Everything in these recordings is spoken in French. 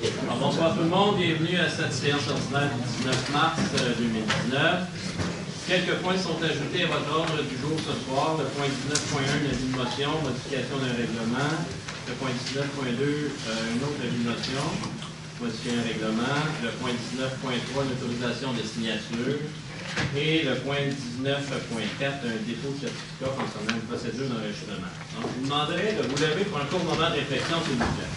Alors, bonsoir tout le monde, bienvenue à cette séance ordinaire du 19 mars 2019. Quelques points sont ajoutés à votre ordre du jour ce soir. Le point 19.1, l'avis de motion, modification d'un règlement. Le point 19.2, une autre avis de motion, modifier un règlement. Le point 19.3, l'autorisation de signature. Et le point 19.4, un dépôt de certificat concernant une procédure d'enregistrement. Donc, je vous demanderai de vous lever pour un court moment de réflexion, s'il vous plaît.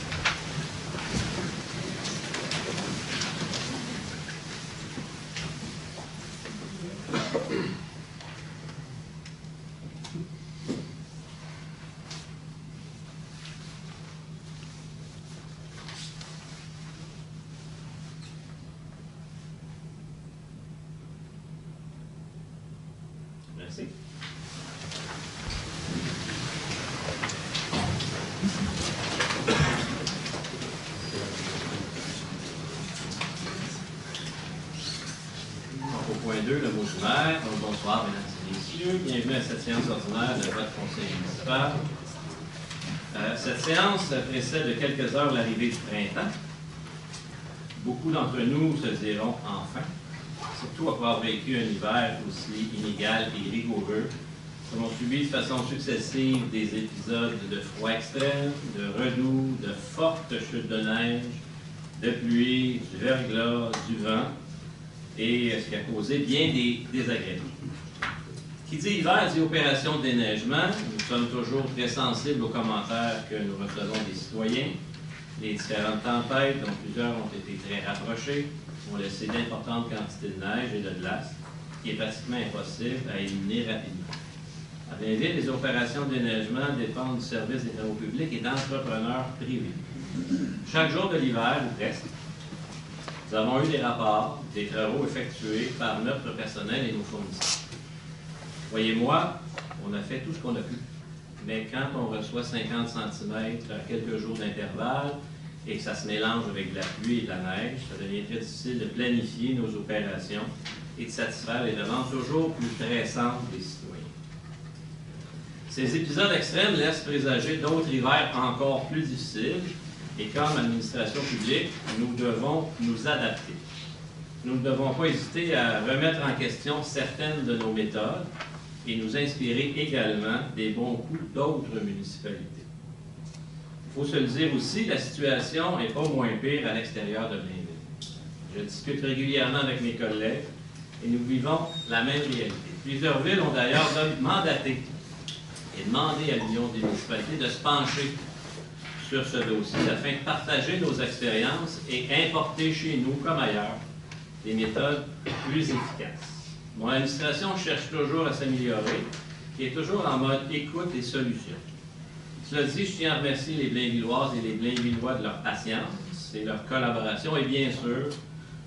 Merci. Donc, au point 2, le mot du maire. Donc, bonsoir, mesdames et messieurs. Bienvenue à cette séance ordinaire de votre conseil municipal. Cette séance précède de quelques heures l'arrivée du printemps. Beaucoup d'entre nous se diront enfin, surtout après avoir vécu un hiver aussi inégal et rigoureux, nous avons subi de façon successive des épisodes de froid extrême, de redoux, de fortes chutes de neige, de pluie, du verglas, du vent, et ce qui a causé bien des désagréments. Qui dit hiver dit opération de déneigement. Nous sommes toujours très sensibles aux commentaires que nous recevons des citoyens. Les différentes tempêtes, dont plusieurs ont été très rapprochées, ont laissé d'importantes quantités de neige et de glace, qui est pratiquement impossible à éliminer rapidement. À Blainville, les opérations de déneigement dépendent du service des travaux publics et d'entrepreneurs privés. Chaque jour de l'hiver, ou presque, nous avons eu des rapports, des travaux effectués par notre personnel et nos fournisseurs. Voyez-moi, on a fait tout ce qu'on a pu. Mais quand on reçoit 50 cm à quelques jours d'intervalle et que ça se mélange avec de la pluie et de la neige, ça devient très difficile de planifier nos opérations et de satisfaire les demandes toujours plus pressantes des citoyens. Ces épisodes extrêmes laissent présager d'autres hivers encore plus difficiles et comme administration publique, nous devons nous adapter. Nous ne devons pas hésiter à remettre en question certaines de nos méthodes et nous inspirer également des bons coups d'autres municipalités. Il faut se le dire aussi, la situation n'est pas moins pire à l'extérieur de Blainville. Je discute régulièrement avec mes collègues et nous vivons la même réalité. Plusieurs villes ont d'ailleurs mandaté et demandé à l'Union des municipalités de se pencher sur ce dossier afin de partager nos expériences et importer chez nous, comme ailleurs, des méthodes plus efficaces. Mon administration cherche toujours à s'améliorer et est toujours en mode écoute et solution. Cela dit, je tiens à remercier les Blainvilloises et les Blainvillois de leur patience et leur collaboration et bien sûr,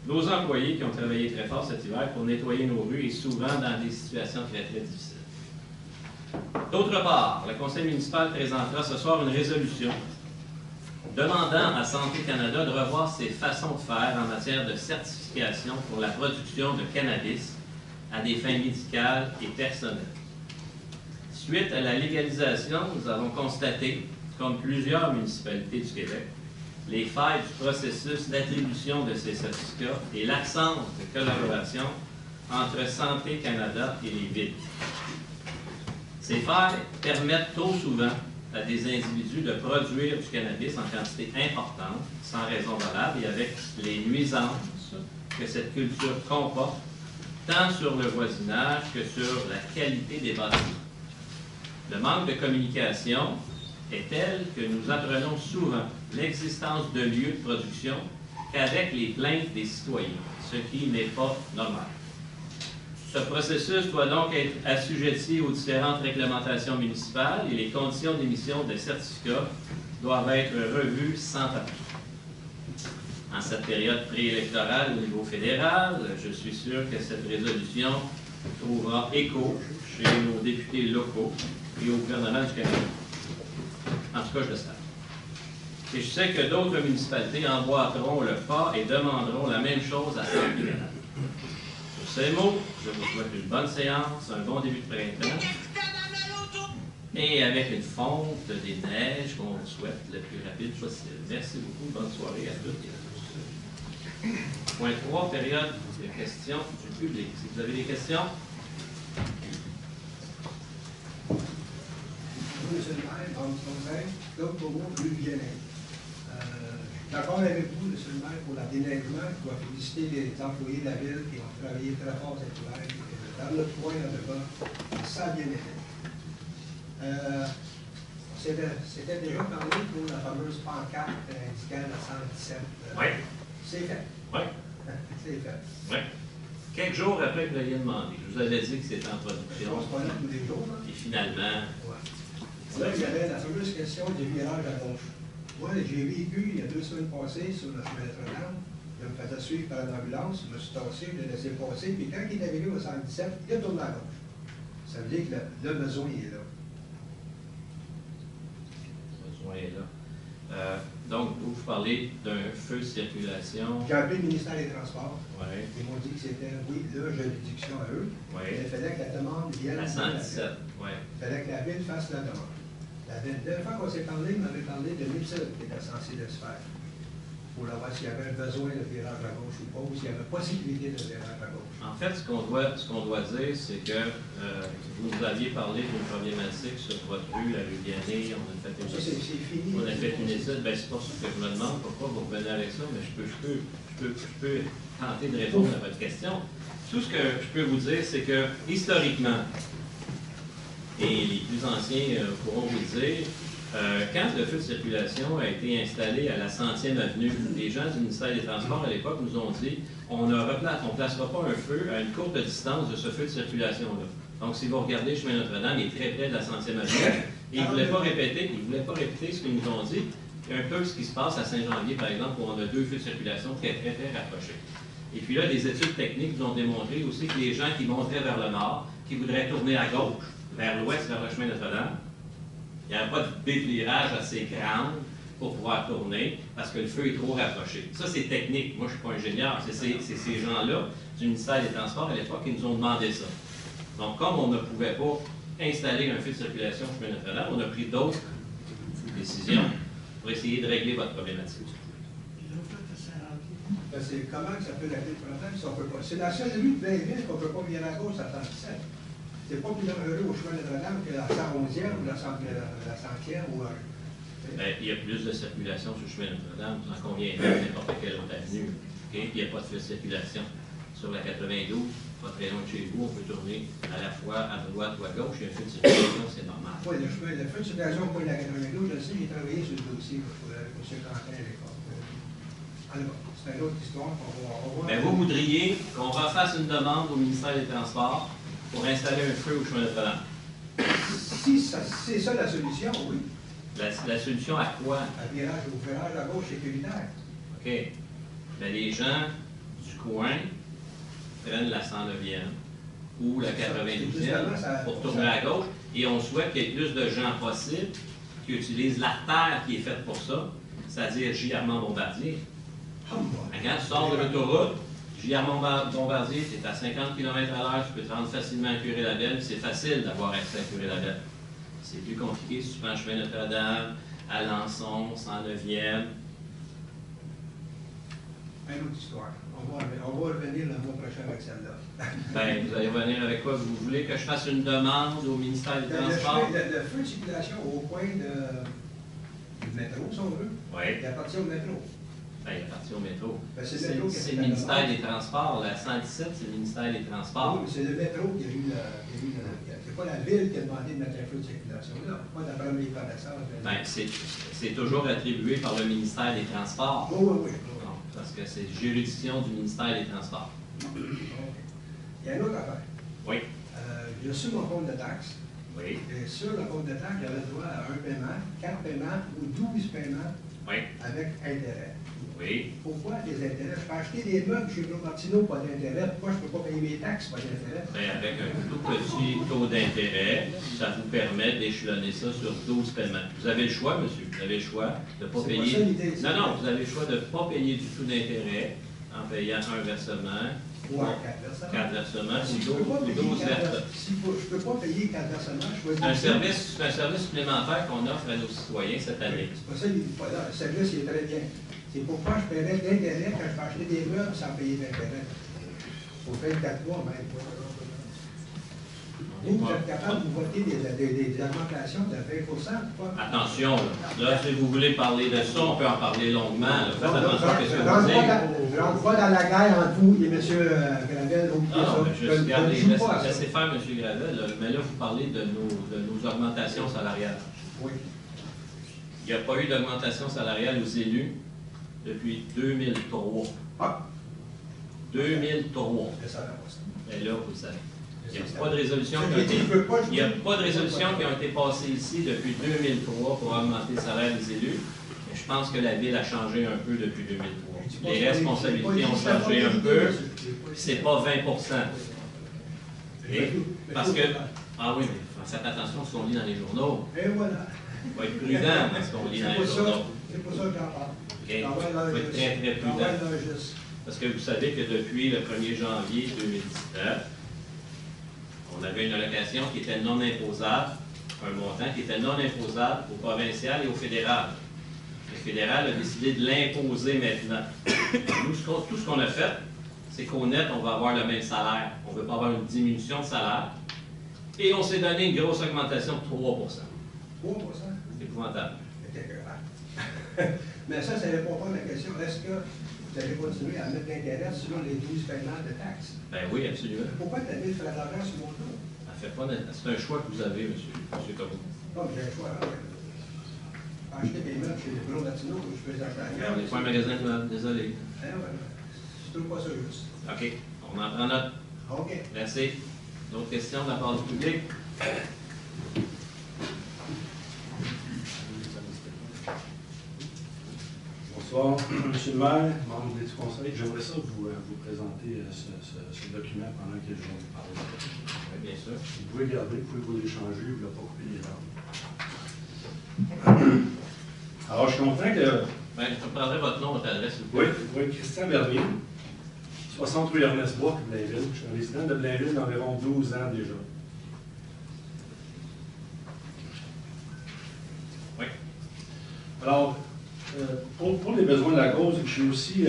nos employés qui ont travaillé très fort cet hiver pour nettoyer nos rues et souvent dans des situations très, très difficiles. D'autre part, le conseil municipal présentera ce soir une résolution demandant à Santé Canada de revoir ses façons de faire en matière de certification pour la production de cannabis à des fins médicales et personnelles. Suite à la légalisation, nous avons constaté, comme plusieurs municipalités du Québec, les failles du processus d'attribution de ces certificats et l'absence de collaboration entre Santé Canada et les villes. Ces failles permettent trop souvent à des individus de produire du cannabis en quantité importante, sans raison valable et avec les nuisances que cette culture comporte, tant sur le voisinage que sur la qualité des bâtiments. Le manque de communication est tel que nous apprenons souvent l'existence de lieux de production qu'avec les plaintes des citoyens, ce qui n'est pas normal. Ce processus doit donc être assujetti aux différentes réglementations municipales et les conditions d'émission de certificats doivent être revues sans tarder. En cette période préélectorale au niveau fédéral, je suis sûr que cette résolution trouvera écho chez nos députés locaux et au gouvernement du Canada. En tout cas, je le sais. Et je sais que d'autres municipalités emboîteront le pas et demanderont la même chose à Santé Canada. Sur ces mots, je vous souhaite une bonne séance, un bon début de printemps et avec une fonte des neiges qu'on souhaite le plus rapide possible. Merci beaucoup. Bonne soirée à toutes et à tous. Point 3, période de questions du public. Si vous avez des questions. Bonjour, M. le maire, Claude Beaumont, rue Viennet. D'accord avec vous, M. le maire, pour la déneigement. Je dois féliciter les employés de la ville qui ont travaillé très fort cet hiver. Dans notre coin, en tout cas, ça a bien été. C'était déjà parlé pour la fameuse pancarte indiquant la 117. Oui. C'est fait. Oui. C'est fait. Oui. Quelques jours après que vous l'aviez demandé, je vous avais dit que c'était en Je production. pense pas là tous les jours. Et finalement, Ouais. Là, il y avait la fameuse question du virage à gauche. Moi, j'ai vécu il y a 2 semaines passées sur le chemin de Notre-Dame. Je me faisais suivre par une ambulance, je me suis tassé, je l'ai laissé passer, puis quand il est arrivé au 117, il a tourné à gauche. Ça veut dire que le besoin il est là. le besoin est là. Donc, vous parlez d'un feu de circulation. J'ai appelé le ministère des Transports. Oui. Ils m'ont dit que c'était, oui, là, juridiction à eux. Oui. Il fallait que la demande vienne. À 117. Oui. Il fallait que la ville fasse la demande. La dernière fois qu'on s'est parlé, il m'avait parlé de l'étude qui était censée de se faire. Pour voir s'il y avait un besoin de virage à gauche ou pas, ou s'il y avait possibilité de virage à gauche. En fait, ce qu'on doit dire, c'est que vous nous aviez parlé d'une problématique sur votre rue, la rue Vianney. On a fait une Ça, c'est fini. On a fait une étude. Ben, c'est pas ça que je me demande pourquoi vous revenez avec ça, mais je peux tenter de répondre à votre question. Tout ce que je peux vous dire, c'est que historiquement, et les plus anciens pourront vous le dire, quand le feu de circulation a été installé à la 100e avenue, les gens du ministère des Transports à l'époque nous ont dit on ne placera pas un feu à une courte distance de ce feu de circulation-là. Donc, si vous regardez le chemin Notre-Dame, il est très près de la 100e avenue. Et ils ne voulaient pas répéter ce qu'ils nous ont dit. Un peu ce qui se passe à Saint-Janvier, par exemple, où on a 2 feux de circulation très rapprochés. Et puis là, des études techniques nous ont démontré aussi que les gens qui monteraient vers le nord, qui voudraient tourner à gauche, vers l'ouest, vers le chemin Notre-Dame, il n'y avait pas de déclirage assez grande pour pouvoir tourner parce que le feu est trop rapproché. Ça, c'est technique. Moi, je ne suis pas ingénieur. C'est ces gens-là du ministère des Transports à l'époque qui nous ont demandé ça. Donc, comme on ne pouvait pas installer un feu de circulation au chemin Notre-Dame, on a pris d'autres décisions pour essayer de régler votre problématique. C'est comment que ça peut régler le problème si on peut pas. C'est la seule rue de Blainville qu'on ne peut pas virer à gauche à 117. C'est pas plus dangereux au chemin Notre-Dame que la 111e ou la 100e ou Bien, il y a plus de circulation sur le chemin Notre-Dame, vous en conviendrez, n'importe quelle autre avenue. Okay? Il n'y a pas de circulation. Sur la 92, pas très loin de chez vous, on peut tourner à la fois à droite ou à gauche, il y a un feu de circulation, c'est normal. Oui, le feu de circulation au point de la 92, je le sais, j'ai travaillé sur le dossier pour M. Quentin à l'époque. Alors, c'est une autre histoire qu'on va voir. Bien, vous voudriez qu'on refasse une demande au ministère des Transports pour installer un feu au chemin Notre-Dame. Si c'est ça la solution, oui. La solution à quoi? Au virage à gauche sécuritaire. OK. Bien, les gens du coin prennent la 109e ou la 92e pour tourner à gauche et on souhaite qu'il y ait plus de gens possible qui utilisent l'artère qui est faite pour ça, c'est-à-dire J. Armand-Bombardier. Quand tu sors de l'autoroute, J. Armand-Bombardier, tu es à 50 km/h, tu peux te rendre facilement à Curé-Labelle, c'est facile d'avoir accès à Curé-Labelle. C'est plus compliqué si tu prends le chemin Notre-Dame, Alençon, 109e. Une autre histoire. On va revenir le mois prochain avec celle-là. Bien, vous allez revenir avec quoi? Vous voulez que je fasse une demande au ministère des Transports? Le feu de circulation au coin du métro, si on veut, Oui. il appartient au métro. Bien, il appartient au métro. Ben, C'est le ministère des Transports. La 117, c'est le ministère des Transports. Oui, mais c'est le métro qui a eu c'est pas la ville qui a demandé de mettre un feu de circulation là. Pas d'après mes connaissances. Bien, c'est toujours attribué par le ministère des Transports. Oui. Non, parce que c'est juridiction du ministère des Transports. Okay. Il y a une autre affaire. Oui. J'ai reçu mon compte de taxes. Oui. Et sur le compte de taxes, j'avais droit à un paiement, 4 paiements ou 12 paiements Oui. avec intérêt. Oui. Pourquoi des intérêts? Je peux acheter des meubles chez Gros Martineau, pas d'intérêt. Pourquoi je ne peux pas payer mes taxes, pas d'intérêt? Bien, avec un tout petit taux d'intérêt, ça vous permet d'échelonner ça sur 12 paiements. Vous avez le choix, monsieur. Vous avez le choix de ne pas payer. Pas ça, l'idée, non, vous avez le choix de ne pas payer du tout d'intérêt en payant un versement. Ou à 4 versements. 4 versements, Si ou je ne peux pas 12 payer versements. si je peux pas payer 4 versements, je C'est un service supplémentaire qu'on offre à nos citoyens cette année. C'est pas ça, le service il est très bien. C'est pourquoi je paierais de l'Internet quand je peux acheter des meubles sans payer d'Internet. Pour 24 mois même. Vous êtes capable de voter des augmentations de 20 quoi? Attention, là, si vous voulez parler de ça, on peut en parler longuement. Là. Faites attention à ce que vous dites. Je rentre pas dans la guerre entre vous et M. Gravel. Laissez faire M. Gravel, là. Mais là, vous parlez de nos augmentations salariales. Oui. Il n'y a pas eu d'augmentation salariale aux élus depuis 2003. Ah! 2003. Et là, vous le savez. Il n'y a pas de résolution qui a été passée ici depuis 2003 pour augmenter le salaire des élus. Mais je pense que la Ville a changé un peu depuis 2003. Les responsabilités ont changé un peu. C'est pas 20 Et parce que, ah oui, mais faites attention à ce qu'on lit dans les journaux. Et voilà. Il faut être prudent dans ce qu'on lit dans les journaux. C'est pour ça que j'en parle. Il faut être très, très prudent. Parce que vous savez que depuis le 1er janvier 2019, on avait une allocation qui était non imposable, un montant qui était non imposable au provincial et au fédéral. Le fédéral a décidé de l'imposer maintenant. Nous, tout ce qu'on a fait, c'est qu'au net, on va avoir le même salaire. On ne veut pas avoir une diminution de salaire. Et on s'est donné une grosse augmentation de 3 %. 3 C'est épouvantable. Mais ça ne répond pas à ma question. Est-ce que vous allez continuer à mettre l'intérêt sur les 12 paiements de taxes? Ben oui, absolument. Pourquoi la Ville ferait de l'argent sur mon dos? C'est un choix que vous avez, M. Comeau. Non, mais j'ai un choix. Acheter des meubles chez les Bruno Latino, je peux les acheter ailleurs. On n'est pas un magasin de meubles, désolé. Je trouve pas ça juste. OK. On en prend note. OK. Merci. D'autres questions de la part du public? Bonsoir, M. le maire, membre du conseil. J'aimerais ça vous présenter ce document pendant que je vais vous parler. Oui, bien sûr. Vous pouvez garder, vous pouvez vous l'échanger, vous ne l'avez pas coupé les arbres. Alors, je suis content que... Ben, je prendrai votre nom, votre adresse, s'il vous Oui, plaît. oui, Christian Bernier, 60 rue Ernest-Bois, Blainville. Je suis un résident de Blainville d'environ 12 ans déjà. Oui. Alors, pour les besoins de la cause, je suis aussi,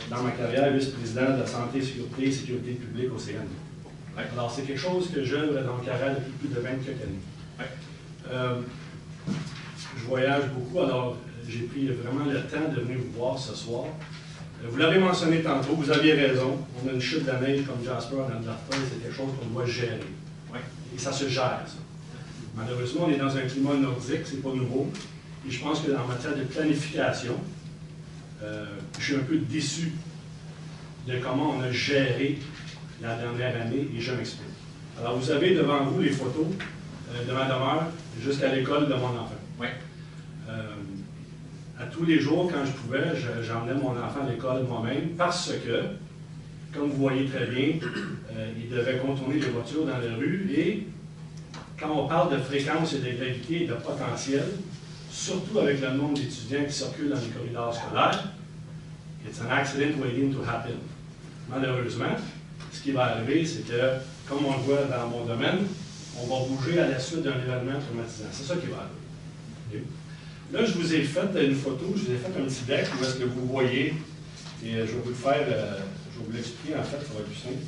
dans ma carrière, vice-président de la santé, sécurité et sécurité publique au CN. Oui. Alors, c'est quelque chose que j'œuvre dans ma carrière depuis plus de 20 années. Oui. Je voyage beaucoup, alors j'ai pris vraiment le temps de venir vous voir ce soir. Vous l'avez mentionné tantôt, vous aviez raison. On a une chute de neige comme Jasper dans le Dartford, c'est quelque chose qu'on doit gérer. Oui. Et ça se gère, ça. Malheureusement, on est dans un climat nordique, c'est pas nouveau. Et je pense qu'en matière de planification, je suis un peu déçu de comment on a géré la dernière année, et je m'explique. Alors, vous avez devant vous les photos de ma demeure jusqu'à l'école de mon enfant. Oui. À tous les jours, quand je pouvais, j'emmenais mon enfant à l'école moi-même parce que, comme vous voyez très bien, il devait contourner les voitures dans la rue et quand on parle de fréquence et de gravité et de potentiel, surtout avec le nombre d'étudiants qui circulent dans les corridors scolaires, it's an accident waiting to happen. Malheureusement, ce qui va arriver, c'est que, comme on le voit dans mon domaine, on va bouger à la suite d'un événement traumatisant. C'est ça qui va arriver. Okay? Là, je vous ai fait une photo, je vous ai fait un petit deck où est-ce que vous voyez, et je vais vous le faire, je vais vous l'expliquer en fait, ça va être plus simple.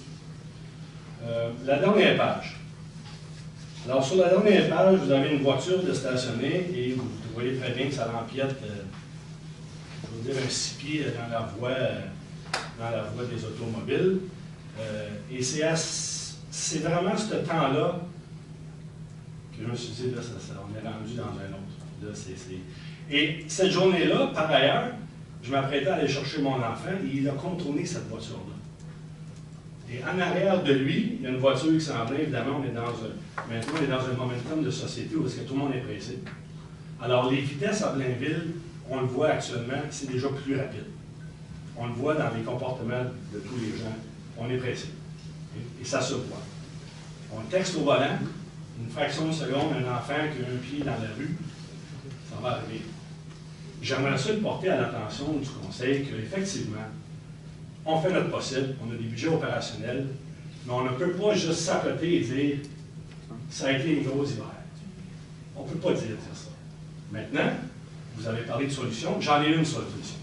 La dernière page. Alors, sur la dernière page, vous avez une voiture de stationner et vous voyez très bien que ça l'empiète, je veux dire, un 6 pieds dans la voie des automobiles. Et c'est vraiment ce temps-là que je me suis dit, là, on est rendu dans un autre. Là, Et cette journée-là, par ailleurs, je m'apprêtais à aller chercher mon enfant et il a contourné cette voiture-là. Et en arrière de lui, il y a une voiture qui s'en vient. Évidemment, maintenant, on est dans un momentum de société où est-ce que tout le monde est pressé. Alors, les vitesses à Blainville, on le voit actuellement, c'est déjà plus rapide. On le voit dans les comportements de tous les gens. On est pressé. Et ça se voit. On texte au volant, une fraction de seconde, un enfant qui a un pied dans la rue, ça va arriver. J'aimerais ça le porter à l'attention du Conseil qu'effectivement, on fait notre possible, on a des budgets opérationnels, mais on ne peut pas juste s'apprêter et dire « ça a été une grosse hiver ». On ne peut pas dire ça. Maintenant, vous avez parlé de solution, j'en ai une solution.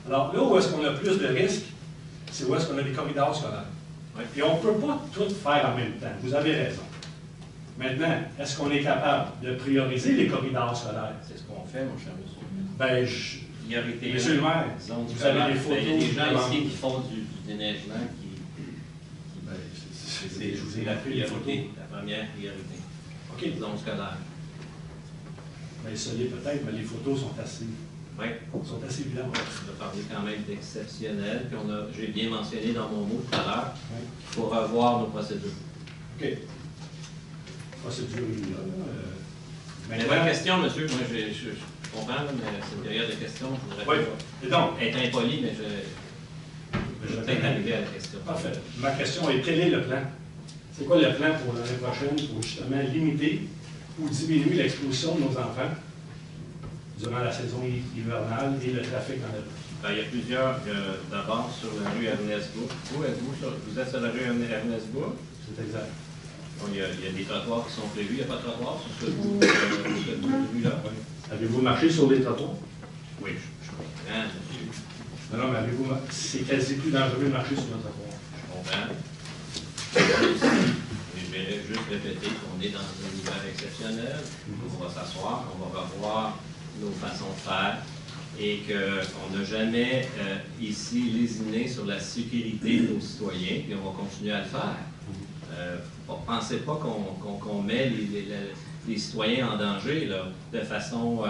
Alors, là où est-ce qu'on a plus de risques, c'est où est-ce qu'on a des corridors scolaires. Oui. Et on ne peut pas tout faire en même temps. Vous avez raison. Maintenant, est-ce qu'on est capable de prioriser les corridors scolaires? C'est ce qu'on fait, mon cher monsieur. Ben, Priorité. Monsieur le maire, Zone vous scolaire. avez des photos. Il y a des gens devant ici vous. qui font du déneigement Ben, je vous c'est ai la appris les photos. priorité, la première priorité. OK. Zone scolaire. Ben, ça l'est peut-être, mais les photos sont assez évidentes. On va parler quand même d'exceptionnel. Puis j'ai bien mentionné dans mon mot tout à l'heure Oui. qu'il faut revoir nos procédures. OK. Procédure là. Mais votre question, monsieur, moi je comprends, là, mais c'est une période de questions. Je voudrais Oui. pas Et donc, être impoli, mais je vais peut-être arriver à la question. parfait. Ma question est, quel est le plan? C'est quoi le plan pour l'année prochaine pour justement limiter ou diminuer l'exposition de nos enfants durant la saison hivernale et le trafic dans la rue? Ben, il y a plusieurs, d'abord sur la rue Ernest Bourg. Vous êtes sur la rue Ernest Bourg? C'est exact. Bon, il y a des trottoirs qui sont prévus. Il n'y a pas de trottoir sur ce bout-là. Oui. Avez-vous marché sur les trottoirs? Oui, je comprends, monsieur. Non, mais c'est quasi plus dangereux de marcher sur le trottoir. Je comprends. Je vais juste répéter qu'on est dans un hiver exceptionnel. On va s'asseoir, on va revoir nos façons de faire et qu'on n'a jamais ici lésiné sur la sécurité de nos citoyens, puis on va continuer à le faire. Pensez pas qu'on met les citoyens en danger là, de façon...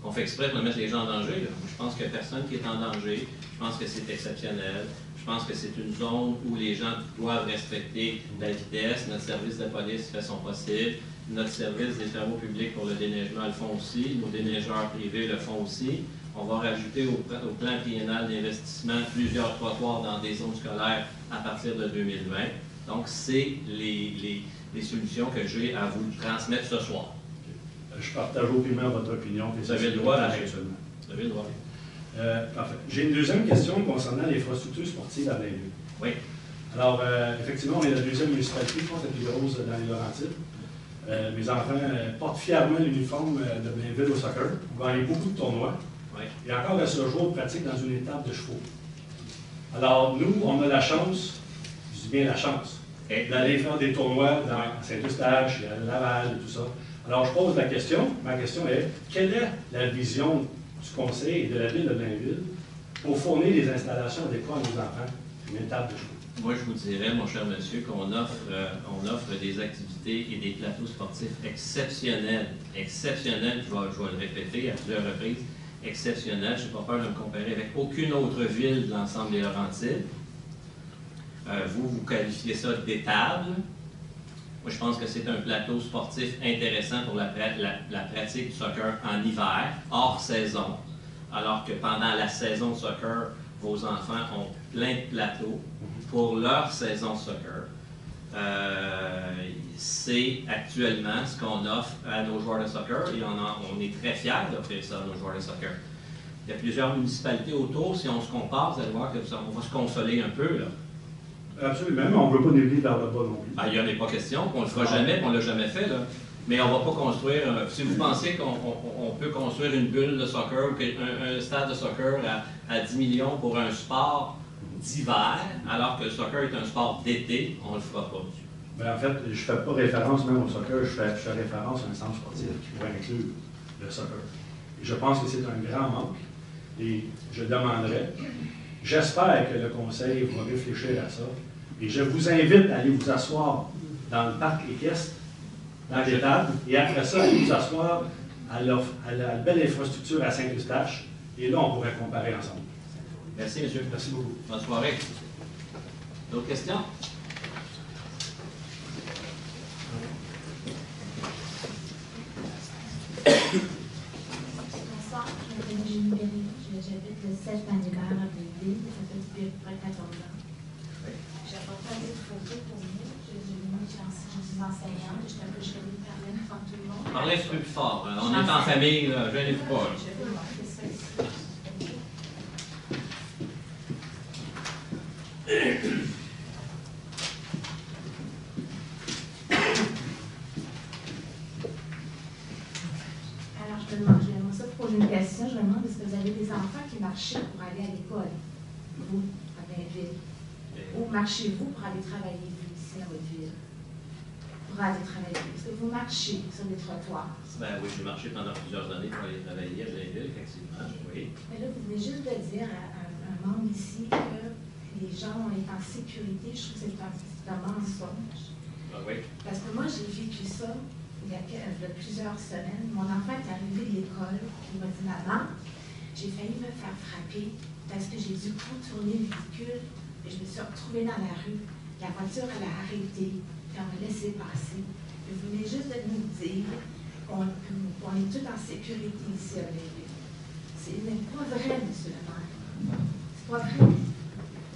on fait exprès de mettre les gens en danger. Là. Je pense qu'il n'y a personne qui est en danger. Je pense que c'est exceptionnel. Je pense que c'est une zone où les gens doivent respecter la vitesse. Notre service de police fait son possible. Notre service des travaux publics pour le déneigement le font aussi. Nos déneigeurs privés le font aussi. On va rajouter au plan triennal d'investissement plusieurs trottoirs dans des zones scolaires à partir de 2020. Donc, c'est les solutions que j'ai à vous transmettre ce soir. Je partage aucunement votre opinion. Vous avez le droit, actuellement. Vous avez le droit. Parfait. J'ai une deuxième question concernant l'infrastructure sportive à Blainville. Oui. Alors, effectivement, on est la deuxième municipalité, je pense, la plus grosse dans les Laurentides. Mes enfants portent fièrement l'uniforme de Blainville au soccer. Ils gagnent beaucoup de tournois. Oui. Et encore à ce jour, pratique dans une étape de chevaux. Alors, nous, on a la chance, je dis bien la chance, d'aller faire des tournois dans Saint-Eustache, à Laval et tout ça. Alors, je pose la question. Ma question est, quelle est la vision du Conseil et de la Ville de Blainville pour fournir les installations adéquates à nos enfants, une étape de chevaux? Moi, je vous dirais, mon cher monsieur, qu'on offre des activités et des plateaux sportifs exceptionnels. Exceptionnels, je vais le répéter à plusieurs reprises. Exceptionnels. Je n'ai pas peur de me comparer avec aucune autre ville de l'ensemble des Laurentides. Vous qualifiez ça d'étable. Moi, je pense que c'est un plateau sportif intéressant pour la pratique du soccer en hiver, hors saison, alors que pendant la saison de soccer, vos enfants ont plein de plateaux pour leur saison de soccer. C'est actuellement ce qu'on offre à nos joueurs de soccer et on est très fiers d'offrir ça à nos joueurs de soccer. Il y a plusieurs municipalités autour. Si on se compare, vous allez voir qu'on va se consoler un peu, là. Absolument, mais on ne veut pas négliger vers le bas non plus. Il n'y en a pas question, qu'on ne le fera jamais, qu'on ne l'a jamais fait. Là. Mais on ne va pas construire... si vous pensez qu'on peut construire une bulle de soccer ou un stade de soccer à 10 millions pour un sport d'hiver, alors que le soccer est un sport d'été, on ne le fera pas. Bien, en fait, je ne fais pas référence même au soccer, je fais référence à un centre sportif qui pourrait inclure le soccer. Et je pense que c'est un grand manque et je demanderais, j'espère que le Conseil va réfléchir à ça. Et je vous invite à aller vous asseoir dans le parc équestre, dans les tables, et après ça, aller vous asseoir à la belle infrastructure à Saint-Eustache. Et là, on pourrait comparer ensemble. Merci, monsieur. Merci beaucoup. Bonne soirée. D'autres questions? Bonsoir, je m'appelle Eugénie Berry. J'habite le 7 Panigard à Blainville. Ça fait depuis à peu près 14 ans. J'ai apporté des photos pour vous. Je suis enseignante. Je suis un peu gênée de parler devant tout le monde. Parlez un peu plus fort. Hein. On est en famille, là. Gênez-vous pas. Là. Je vais vous montrer ça ici. Alors, j'aimerais ça poser une question. Je me demande, est-ce marchez pour aller à l'école, vous, à Blainville? Où marchez-vous pour aller travailler, vous, ici, à votre ville? Pour aller travailler. Est-ce que vous marchez sur les trottoirs? Ben oui, j'ai marché pendant plusieurs années pour aller travailler à Blainville, effectivement, oui. Mais là, vous venez juste de dire à un membre ici que les gens vont être en sécurité. Je trouve que c'est un mensonge. Ben oui. Parce que moi, j'ai vécu ça il y a plusieurs semaines. Mon enfant est arrivé de l'école, il m'a dit, maman, j'ai failli me faire frapper parce que j'ai dû contourner le véhicule et je me suis retrouvée dans la rue. La voiture, elle a arrêté, puis on m'a laissé passer. Vous venez juste de nous dire qu'on est tous en sécurité ici à Blainville. Ce n'est pas vrai, M. le maire. C'est pas vrai.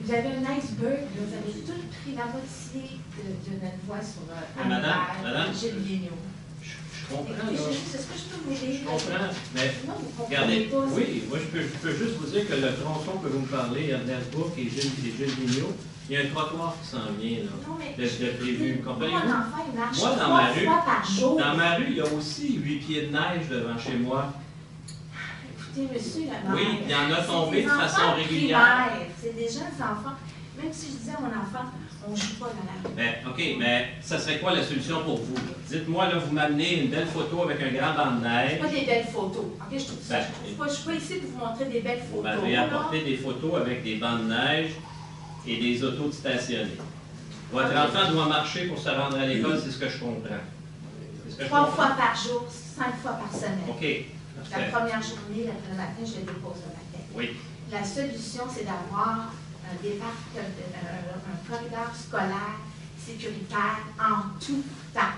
Vous avez un iceberg, là, vous avez tout pris la moitié de notre voie sur Madame, Gilles Vigneault. Je comprends, là. Est-ce que je peux vous dire? Je comprends, mais Non, vous regardez, comprenez pas. oui, moi je peux juste vous dire que le tronçon que vous me parlez, Ernest-Bourg et Gilles Vigneault, il y a un trottoir qui s'en vient, là. Non, mais de prévu. Comprenez-vous? Mon enfant, il marche Moi, dans 3 ma rue, fois par jour. Dans ma rue, il y a aussi 8 pieds de neige devant chez moi. Écoutez, monsieur le maire, Oui, il y en a tombé de c'est des façon enfants régulière. primaires, c'est des jeunes enfants. Même si je disais à mon enfant, on ne joue pas dans la rue. Mais, OK, mais ça serait quoi la solution pour vous? Dites-moi, là, vous m'amenez une belle photo avec un grand banc de neige. Pas des belles photos. OK, je trouve ça. Ben, Je suis pas ici pour vous montrer des belles Vous photos. m'avez là. apporté des photos avec des bancs de neige et des autos stationnés. Votre enfant doit marcher pour se rendre à l'école, c'est ce que je comprends. C'est ce que je 3 comprends. fois par jour, 5 fois par semaine. OK. La Parfait. première journée, le matin, je le dépose le matin. Oui. La solution, c'est d'avoir un corridor scolaire sécuritaire en tout temps.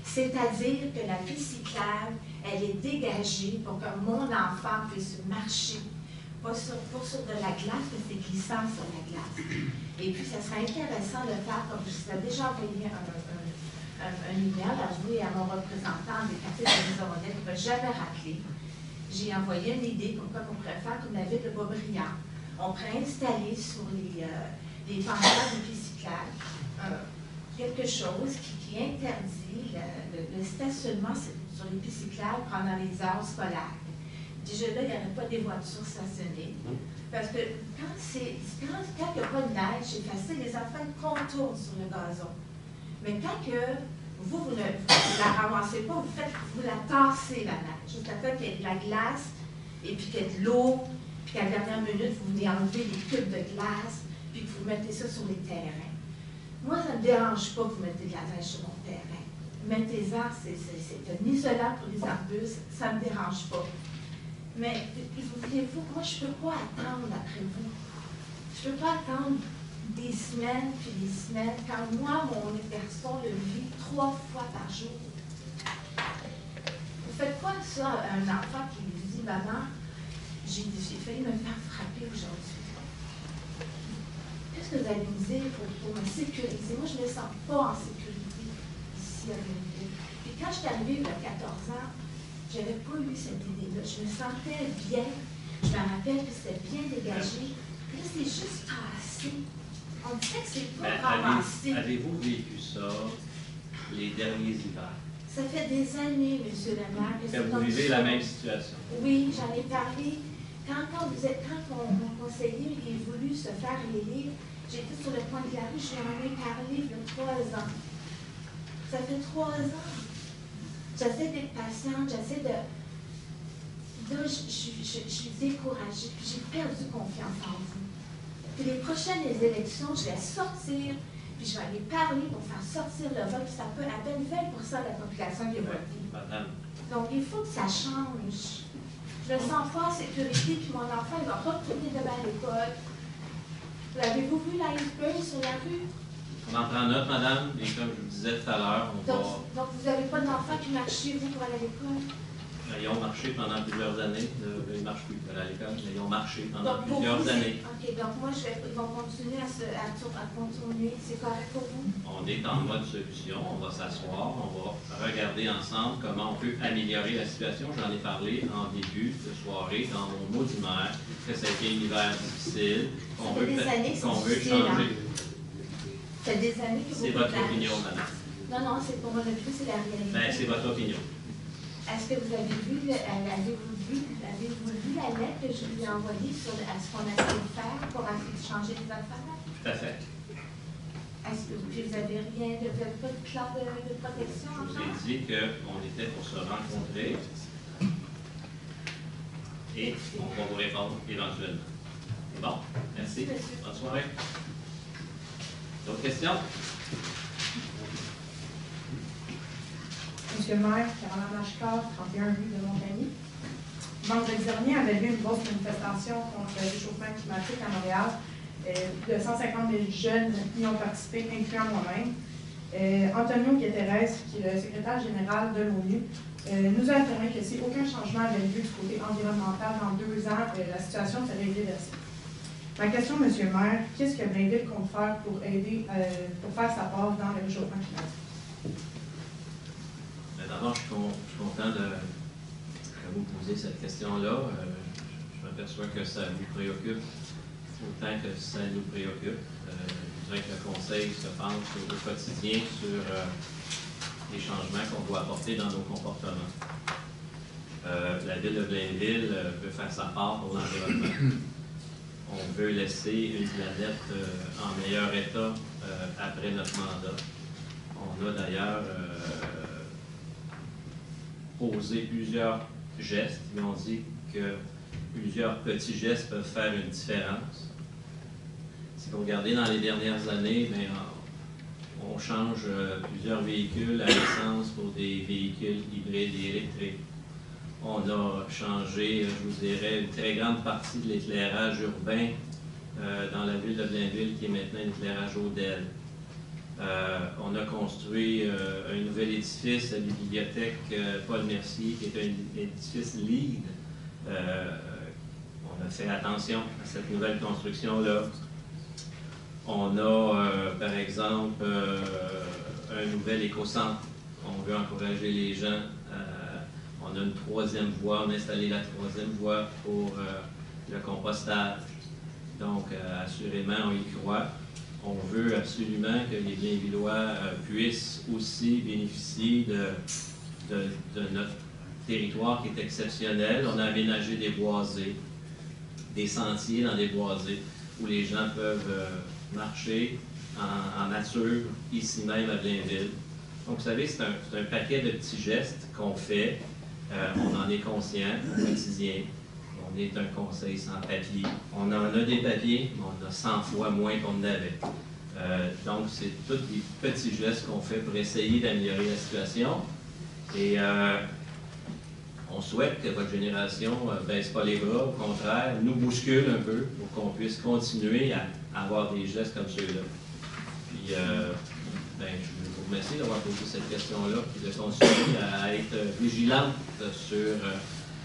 C'est-à-dire que la piste cyclable, elle est dégagée pour que mon enfant puisse marcher, pas sur de la glace, mais c'est glissant sur la glace. Et puis, ça serait intéressant de faire, comme je vous ai déjà envoyé un email à vous et à mon représentant des quartiers de la Maisonneuve qui ne m'a jamais rappelé. J'ai envoyé une idée comme quoi on pourrait faire comme la ville de Boisbriand. On pourrait installer sur les pancartes de pistes cyclables quelque chose qui interdit le stationnement sur les pistes cyclables pendant les heures scolaires. Déjà là, il n'y aurait pas des voitures stationnées. Parce que quand il n'y a pas de neige, c'est facile, les enfants contournent sur le gazon. Mais quand que vous ne la ramassez pas, vous la tassez, la neige. Jusqu'à temps qu'il y ait de la glace, et puis qu'il y ait de l'eau, puis qu'à la dernière minute, vous venez enlever les cubes de glace, puis que vous mettez ça sur les terrains. Moi, ça ne me dérange pas que vous mettez de la neige sur mon terrain. Mettez-en, c'est un isolant pour les arbustes, ça ne me dérange pas. Mais, voulez-vous, moi, je ne peux pas attendre après vous. Je ne peux pas attendre des semaines puis des semaines, quand moi, mon garçon le vit 3 fois par jour. Vous faites quoi ça à un enfant qui lui dit, maman, j'ai failli me faire frapper aujourd'hui. Qu'est-ce que vous allez me dire pour me sécuriser? Moi, je ne me sens pas en sécurité ici à Blainville. Puis quand je suis arrivée il y a 14 ans, je n'avais pas eu cette idée-là. Je me sentais bien. Je me rappelle que c'était bien dégagé. Puis là, c'est juste tassé. On dirait que c'est pas ramassé. Avez-vous vécu ça les derniers hivers? Ça fait des années, M. le maire, que Que c'est vous comme vivez ça. la même situation? Oui, j'en ai parlé. Quand mon conseiller est voulu se faire élire, j'étais sur le point de la rue, je lui en ai parlé il y a 3 ans. Ça fait 3 ans. J'essaie d'être patiente, j'essaie de... Là, je suis découragée, puis j'ai perdu confiance en vous. Puis les prochaines élections, je vais sortir, puis je vais aller parler pour faire sortir le vote, puis ça peut à peine 20% de la population qui a voté. Madame. Donc, il faut que ça change. Je me sens pas en sécurité, puis mon enfant, il va retourner devant l'école. Avez-vous vu l'iceberg sur la rue? On en prend note, madame, et comme je vous disais tout à l'heure, on va... Donc, vous n'avez pas d'enfants qui marchent chez vous pour aller à l'école? Ils ont marché pendant plusieurs années. Ils ne marchent plus à l'école, mais ils ont marché pendant Donc, pour plusieurs vous, années. OK, donc moi, ils vont continuer à contourner. C'est correct pour vous? On est en mode solution, on va s'asseoir, on va regarder ensemble comment on peut améliorer la situation. J'en ai parlé en début de soirée dans mon mot d'humeur, que ça a été un hiver difficile, qu'on veut changer. Ça fait des années que vous... C'est votre opinion, madame. Non, c'est pour mon opinion, c'est la réalité. Ben, c'est votre opinion. Est-ce que vous avez vu avez-vous vu la lettre que je lui ai envoyée sur à ce qu'on a essayé de faire pour changer les affaires? Tout à fait. Est-ce que vous n'avez rien, vous n'avez pas de plan de protection Je vous encore? ai dit qu'on était pour se rencontrer et on va vous répondre éventuellement. C'est bon? Merci. Bonne soirée. D'autres questions? Monsieur le maire, Caroline Blanchard, 31 rue de Montagny. Vendredi dernier, avait eu une grosse manifestation contre le réchauffement climatique à Montréal. Plus de 150 000 jeunes y ont participé, incluant moi-même. Antonio Guterres, qui est le secrétaire général de l'ONU, nous a affirmé que si aucun changement avait lieu du côté environnemental dans 2 ans, la situation serait irréversible. Ma question, Monsieur le maire, qu'est-ce que Blainville compte faire pour aider, pour faire sa part dans le réchauffement climatique? D'abord, je suis content de vous poser cette question-là. Je m'aperçois que ça vous préoccupe autant que ça nous préoccupe. Je dirais que le Conseil se penche au quotidien sur les changements qu'on doit apporter dans nos comportements. La Ville de Blainville veut faire sa part pour l'environnement. On veut laisser une planète en meilleur état après notre mandat. On a d'ailleurs posé plusieurs gestes, mais on dit que plusieurs petits gestes peuvent faire une différence. Si vous regardez dans les dernières années, bien, on change plusieurs véhicules à essence pour des véhicules hybrides et électriques. On a changé, je vous dirais, une très grande partie de l'éclairage urbain dans la ville de Blainville, qui est maintenant un éclairage ODEL. On a construit un nouvel édifice, la bibliothèque Paul Mercier, qui est un édifice LEED. On a fait attention à cette nouvelle construction-là. On a, par exemple, un nouvel éco-centre. On veut encourager les gens. On a une 3e voie, on a installé la 3e voie pour le compostage. Donc, assurément, on y croit. On veut absolument que les Blainvillois puissent aussi bénéficier de notre territoire qui est exceptionnel. On a aménagé des boisés, des sentiers dans des boisés où les gens peuvent marcher en nature, ici même à Blainville. Donc, vous savez, c'est un paquet de petits gestes qu'on fait. On en est conscient au quotidien. On est un conseil sans papier. On en a des papiers, mais on a 100 fois moins qu'on en avait. Donc, c'est tous des petits gestes qu'on fait pour essayer d'améliorer la situation. Et on souhaite que votre génération ne baisse pas les bras, au contraire, nous bouscule un peu pour qu'on puisse continuer à avoir des gestes comme ceux-là. Puis, ben, je vous remercie d'avoir posé cette question-là et de continuer à être vigilante sur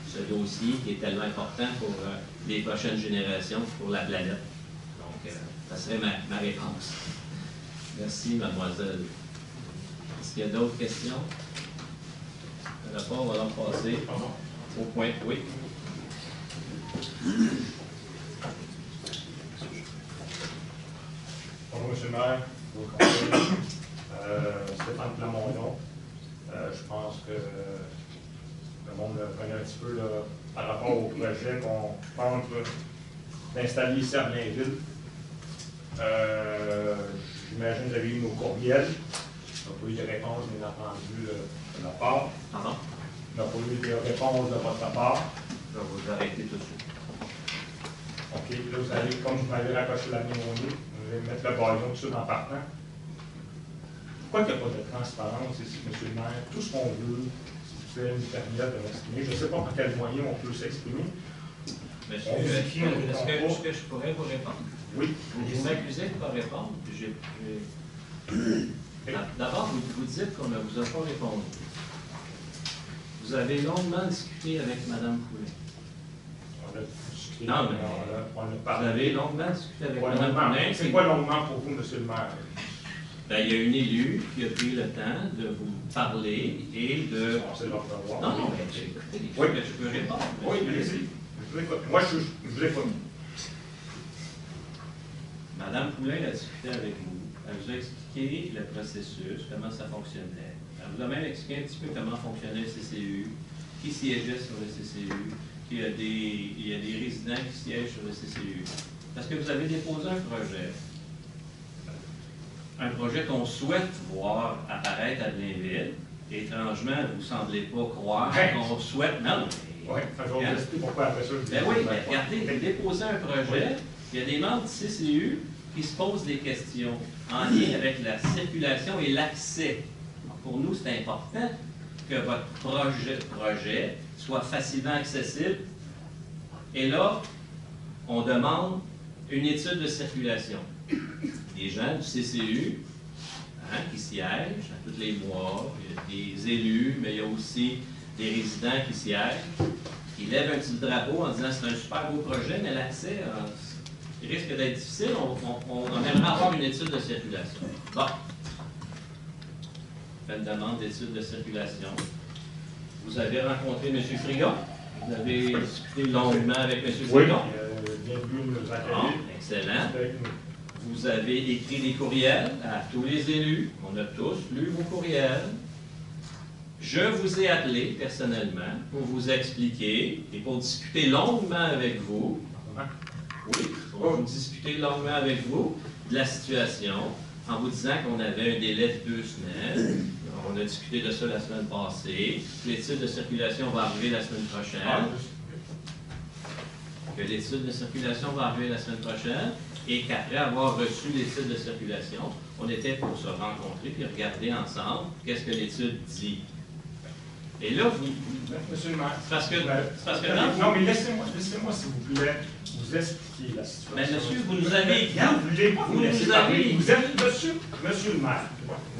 ce dossier qui est tellement important pour les prochaines générations, pour la planète. Donc, ça serait ma réponse. Merci, mademoiselle. Est-ce qu'il y a d'autres questions? Le rapport va donc passer au point. Oui. Bonjour, M. le maire. Stéphane Plamondon. Je pense que le monde connaît un petit peu là, par rapport au projet qu'on tente d'installer ici à Blainville. J'imagine que vous avez eu nos courriels. On n'a pas eu de réponse, bien entendu, de leur part. Pardon? On n'a pas eu de réponse de votre part. Je vais vous arrêter tout de suite. OK, là, vous allez, comme vous m'avez raccroché la main au nez, vous allez mettre le baillon tout de suite en partant. Pourquoi il n'y a pas de transparence ici, M. le maire? Tout ce qu'on veut, si vous pouvez nous permettre de m'exprimer. Je ne sais pas par quel moyen on peut s'exprimer. Monsieur, est-ce que je pourrais vous répondre? Oui. Vous m'accusez de ne pas répondre. D'abord, vous dites qu'on ne vous a pas répondu. Vous avez longuement discuté avec Mme Poulet. On a discuté. Non, mais on a vous parlé. avez longuement discuté avec Ouais, Mme longuement. Poulet. C'est quoi longuement pour vous, M. le maire? Ben, il y a une élue qui a pris le temps de vous parler et de... C'est leur devoir. Non, non, mais écoutez, Oui. je peux répondre. Oui, allez-y. Je vous écoute. Moi, je vous écoute. Madame Poulain a discuté avec vous. Elle vous a expliqué le processus, comment ça fonctionnait. Elle vous a même expliqué un petit peu comment fonctionnait le CCU, qui siégeait sur le CCU, qu'il y a des résidents qui siègent sur le CCU? Parce que vous avez déposé un projet qu'on souhaite voir apparaître à Blainville. Étrangement, vous ne semblez pas croire qu'on souhaite... Non, Oui, je vais vous expliquer pourquoi après ça. Ben oui, mais regardez, vous déposez un projet, il y a des membres du CCU qui se posent des questions en lien avec la circulation et l'accès. Pour nous, c'est important que votre projet soit facilement accessible. Et là, on demande une étude de circulation. Des gens du CCU qui siègent à tous les mois, il y a des élus, mais il y a aussi des résidents qui siègent, qui lèvent un petit drapeau en disant c'est un super beau projet, mais l'accès risque d'être difficile. On aimerait avoir une étude de circulation. Bon. Faites une demande d'étude de circulation. Vous avez rencontré M. Frigon. Vous avez discuté longuement avec M. Frigon. Oui, bien vu nous accueillir. Bon, excellent. Vous avez écrit des courriels à tous les élus. On a tous lu vos courriels. Je vous ai appelé personnellement pour vous expliquer et pour discuter longuement avec vous. Oui, pour vous discuter longuement avec vous de la situation en vous disant qu'on avait un délai de 2 semaines. On a discuté de ça la semaine passée. L'étude de circulation va arriver la semaine prochaine. Que l'étude de circulation va arriver la semaine prochaine et qu'après avoir reçu l'étude de circulation, on était pour se rencontrer et regarder ensemble qu'est-ce que l'étude dit. Et là, Monsieur le maire. Parce que non, mais laissez-moi, s'il vous plaît, vous expliquer la situation. Mais monsieur, vous nous avez écrit. Vous ne voulez pas vous laisser parler. Vous êtes, monsieur le maire,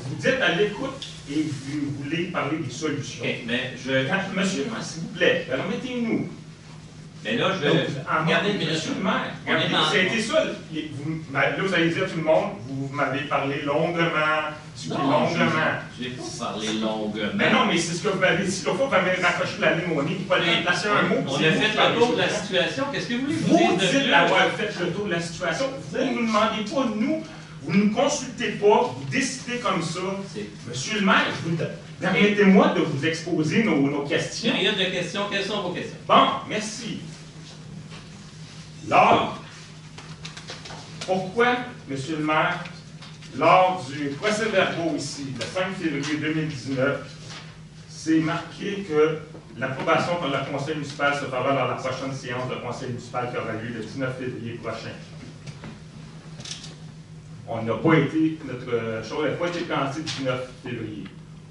vous êtes à l'écoute et vous voulez parler des solutions. Okay, mais monsieur le maire, s'il vous plaît, permettez-nous. Mais là, je vais. Regardez une minute. Monsieur le maire, ça a été ça. Là, vous allez dire à tout le monde, vous m'avez parlé longuement, longuement. Je n'ai pas parlé longuement. Mais non, mais c'est ce que vous m'avez dit. L'autre fois, vous m'avez raccroché la ligne au nez, vous pouvez placer un mot. On a fait le tour de la situation. Qu'est-ce que vous voulez vous dites avoir fait le tour de la situation. Vous ne nous demandez pas, nous, vous ne nous consultez pas, vous décidez comme ça. Monsieur le maire, permettez-moi de vous exposer nos questions. Période de questions. Quelles sont vos questions? Bon, merci. Lors, pourquoi, monsieur le maire, lors du procès-verbal ici, le 5 février 2019, c'est marqué que l'approbation par le conseil municipal se fera lors de la prochaine séance de conseil municipal qui aura lieu le 19 février prochain. Notre chose n'a pas été pensée le 19 février.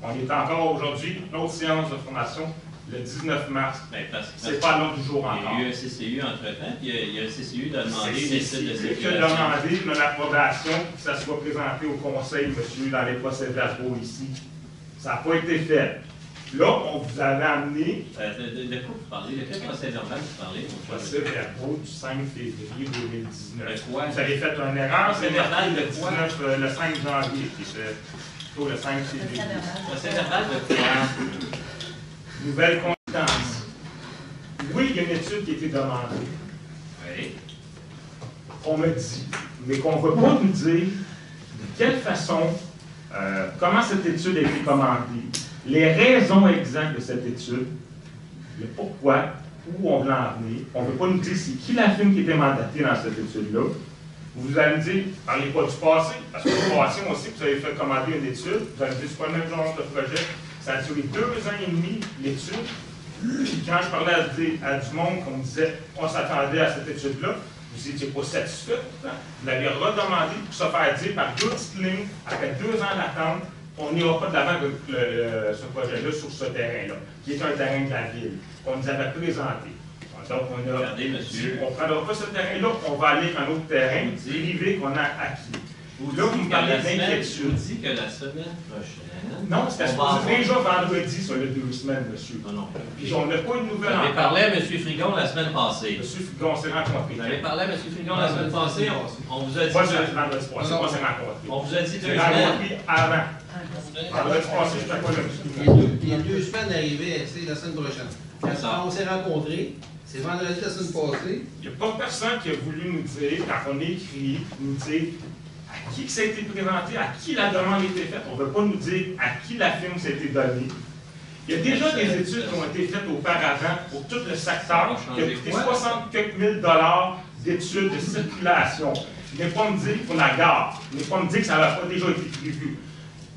On est encore aujourd'hui, notre séance de formation, le 19 mars. C'est pas l'ordre du jour encore. Il y a eu un CCU entre-temps, puis il y a un CCU qui a demandé une étude de circulation. qui a demandé mon approbation, que ça soit présenté au conseil, monsieur, dans les procès-verbaux ici. Ça n'a pas été fait. Là, on vous avait amené... De quoi vous parlez? De quel procès-verbal vous parlez? Procès-verbaux du 5 février 2019. Quoi? Vous avez fait une erreur, c'est Procès-verbal de quoi? Le 5 janvier, qui était plutôt le 5 février. Procès-verbal de quoi? Nouvelle compétence. Oui, il y a une étude qui a été demandée. Oui. On me dit, mais qu'on ne veut pas nous dire de quelle façon, comment cette étude a été commandée, les raisons exactes de cette étude, le pourquoi, où on veut en venir. On ne veut pas nous dire c'est qui la firme qui était mandatée dans cette étude-là. Vous allez me dire, parlez pas du passé, parce que du passé, on sait que vous avez fait commander une étude, vous allez me dire, c'est pas le même genre de projet. Ça a duré 2 ans et demi, l'étude. Puis quand je parlais à du monde, qu'on me disait, on s'attendait à cette étude-là, vous n'étiez pas satisfait. Vous l'avez redemandé pour se faire dire par 2 petites lignes, après 2 ans d'attente, on n'ira pas de l'avant avec ce projet-là sur ce terrain-là, qui est un terrain de la ville, qu'on nous avait présenté. Donc, on a regardez, monsieur. On ne prendra pas ce terrain-là, on va aller à un autre terrain privé qu'on a acquis. Là, vous me parlez d'inquiétude. Je vous dis que la semaine prochaine... Non, c'était déjà vendredi sur les 2 semaines, monsieur. Non. Puis on n'a pas une nouvelle encore. Vous avez parlé à M. Frigon la semaine passée. M. Frigon, on s'est rencontrés. Vous avez parlé à M. Frigon la semaine passée. On vous a dit... Pas vendredi passé, on s'est rencontrés. On vous a dit 2 semaines. rencontrés avant. Vendredi passé, je n'étais pas là. Il y a 2 semaines arrivées, c'est la semaine prochaine. Quand on s'est rencontrés, c'est vendredi la semaine passée. Il n'y a pas personne qui a voulu nous dire, quand on a écrit, nous dire à qui que ça a été présenté, à qui la demande a été faite. On ne veut pas nous dire à qui la firme s'est été donnée. Il y a déjà des études qui ont été faites auparavant pour tout le secteur qui a coûté 60 quelques mille dollars d'études de circulation. Venez pas me dire pour la gare. Venez pas me dire que ça n'a pas déjà été prévu.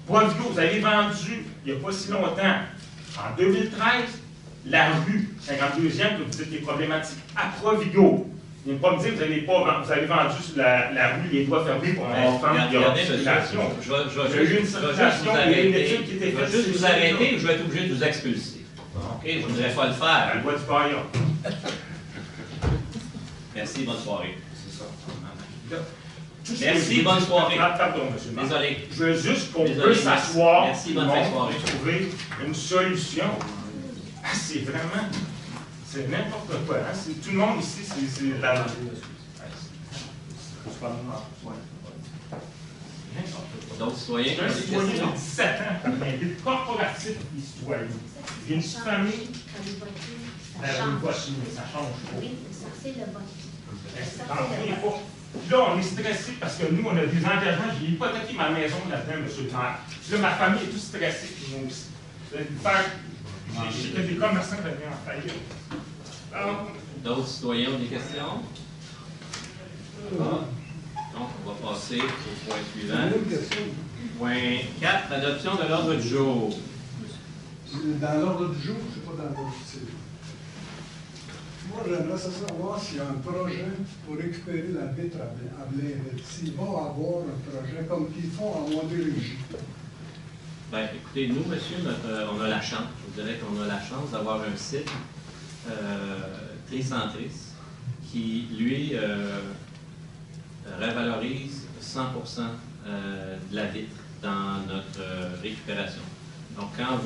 Provigo, vous avez vendu, il n'y a pas si longtemps, en 2013, la rue 52e, que vous dites qui est problématique, à Provigo. Venez pas me dire que vous avez vendu la rue les doigts fermés pour enfants qui ont une circulation. Je vais Il y a eu une circulation, il y a une étude qui était faite. Je vais juste vous arrêter ou je vais être obligé de vous expulser. OK? Je ne voudrais pas le faire. La loi du paillon. Merci, bonne soirée. C'est ça. Merci, bonne soirée. Pardon, monsieur. Désolé. Je veux juste qu'on Désolé, peut s'asseoir merci, bonne soirée. et trouver une solution. C'est vraiment... C'est n'importe quoi. Hein? Tout le monde ici, c'est la... D'autres citoyens? Un citoyen de 17 ans, comme un but corporatif et citoyen. Il y a une famille, Ça la change. voiture, ça change pas. Oui, ça c'est le vote. Là, on est stressé parce que nous, on a des engagements. J'ai hypothéqué ma maison là-dedans, M. le maire. Là, ma famille est toute stressée, puis moi aussi. J'ai des commerçants qui venaient en faillite. D'autres citoyens ont des questions? Donc, on va passer au point suivant. Une question. Point 4, adoption de l'ordre du jour. Dans l'ordre du jour, je ne sais pas dans l'ordre du jour. Moi, j'aimerais savoir s'il y a un projet pour récupérer la vitre à Blainville. S'il va avoir un projet comme qu'ils font en Montérégie. Bien, écoutez, nous, monsieur, on a la chance, je vous dirais qu'on a la chance d'avoir un site Tricentris qui, lui, revalorise 100% de la vitre dans notre récupération. Donc, quand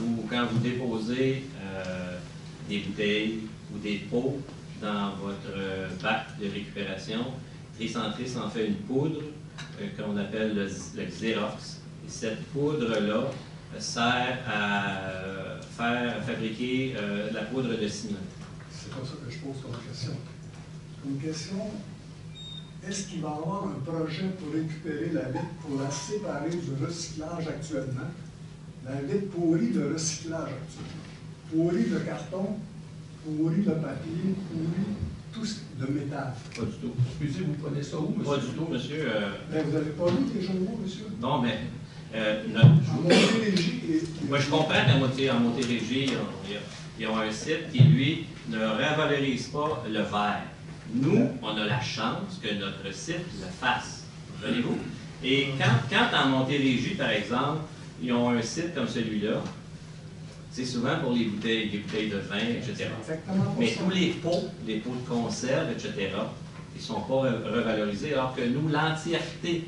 vous déposez des bouteilles ou des pots dans votre bac de récupération, Tricentris en fait une poudre qu'on appelle le Xerox. Et cette poudre-là sert à fabriquer de la poudre de ciment. C'est pas ça que je pose comme question. Comme question, est-ce qu'il va y avoir un projet pour récupérer la vitre pour la séparer du recyclage actuellement? La vitre pourrie de recyclage actuellement. Pourrie de carton, pourrie de papier, pourrie tout de métal. Pas du tout. Excusez, vous prenez ça où, monsieur? Pas du tout, monsieur. Mais vous n'avez pas lu les journaux, monsieur? Non, mais En Montérégie moi, je comprends qu'en Montérégie, ils ont un site qui, lui, ne revalorise pas le verre. Nous, on a la chance que notre site le fasse. Voyez-vous? Et quand en Montérégie, par exemple, ils ont un site comme celui-là, c'est souvent pour les bouteilles de vin, etc. Mais tous les pots de conserve, etc., ils ne sont pas revalorisés, alors que nous, l'entièreté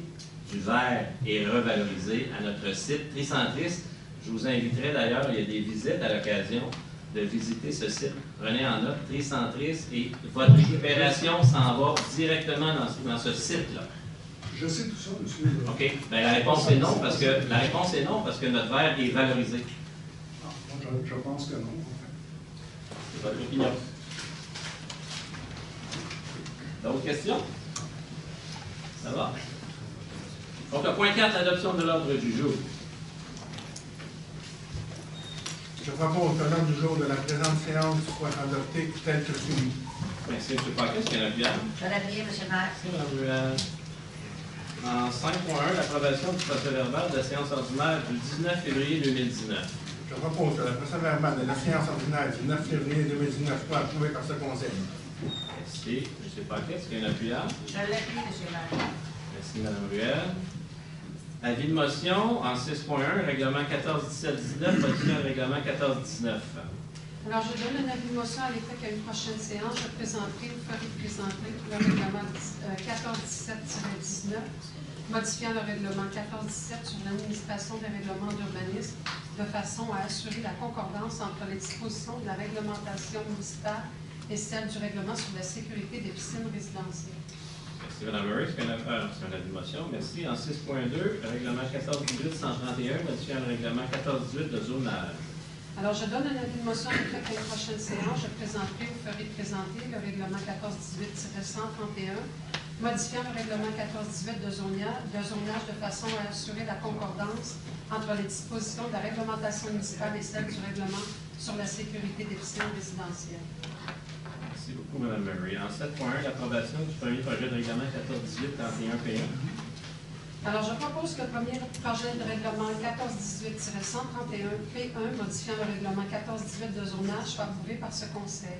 du verre est revalorisée à notre site Tricentris. Je vous inviterai d'ailleurs, il y a des visites à l'occasion de visiter ce site. Prenez en note Tricentris et votre récupération s'en va directement dans ce site-là. Je sais tout ça, monsieur. OK. Bien, la réponse est non parce que notre verre est valorisé. Moi, je pense que non. C'est votre opinion. D'autres questions? Ça va? Donc, le point 4, l'adoption de l'ordre du jour. Je propose que l'ordre du jour de la présente séance soit adopté tel que soumis. Merci, M. Paquet. Est-ce qu'il y en a plus à? Je vais l'appuyer, M. le maire. En 5.1, l'approbation du procès-verbal de la séance ordinaire du 19 février 2019. Je propose que le procès-verbal de la séance ordinaire du 9 février 2019 soit approuvé par ce Conseil. Merci, M. Paquet. Est-ce qu'il y en a plus à? Je l'appuie, M. le maire. Merci, Mme Ruel. Avis de motion en 6.1, règlement 14-17-19, modifiant le règlement 14-19. Alors, je donne un avis de motion à l'effet qu'à une prochaine séance, je présenterai ou ferai présenter le règlement 14-17-19, modifiant le règlement 14-17 sur l'administration des règlements d'urbanisme de façon à assurer la concordance entre les dispositions de la réglementation municipale et celle du règlement sur la sécurité des piscines résidentielles. Merci, Mme Murray. C'est un avis de motion. Merci. En 6.2, règlement 14-18-131, modifiant le règlement 14-18 de zonage. Alors, je donne un avis de motion à l'effet qu'à une prochaine séance, je présenterai ou ferai présenter le règlement 14-18-131, modifiant le règlement 14-18 de zonage de façon à assurer la concordance entre les dispositions de la réglementation municipale et celles du règlement sur la sécurité déficiente résidentielle. Merci beaucoup, Mme Murray. En 7.1, l'approbation du premier projet de règlement 1418-31P1. Alors, je propose que le premier projet de règlement 1418-131P1 modifiant le règlement 1418 de zonage soit approuvé par ce Conseil.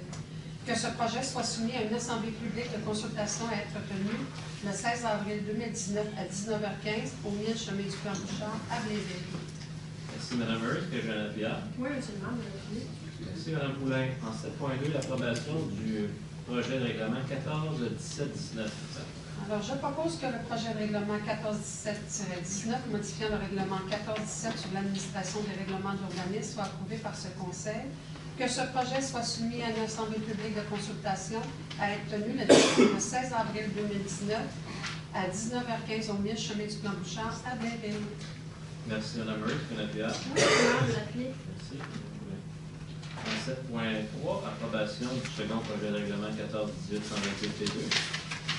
Que ce projet soit soumis à une assemblée publique de consultation à être tenue le 16 avril 2019 à 19h15 au 1000 chemin du Plan Bouchard à Blainville. Merci, Mme Murray. Est-ce que j'ai un appuyard? Oui, monsieur le maire, vous l'avez. Merci, Mme Poulain. En 7.2, l'approbation du projet de règlement 1417-19. Alors, je propose que le projet de règlement 1417-19 modifiant le règlement 1417 sur l'administration des règlements d'urbanisme soit approuvé par ce Conseil. Que ce projet soit soumis à une assemblée publique de consultation à être tenue le 16 avril 2019 à 19h15 au 1000 chemin du Plan Bouchard à Blainville. Merci, Mme Murray. Est-ce que j'ai un appuyard? Oui, monsieur le maire, vous l'avez. Merci. En 7.3, approbation du second projet de règlement 1418-128P2.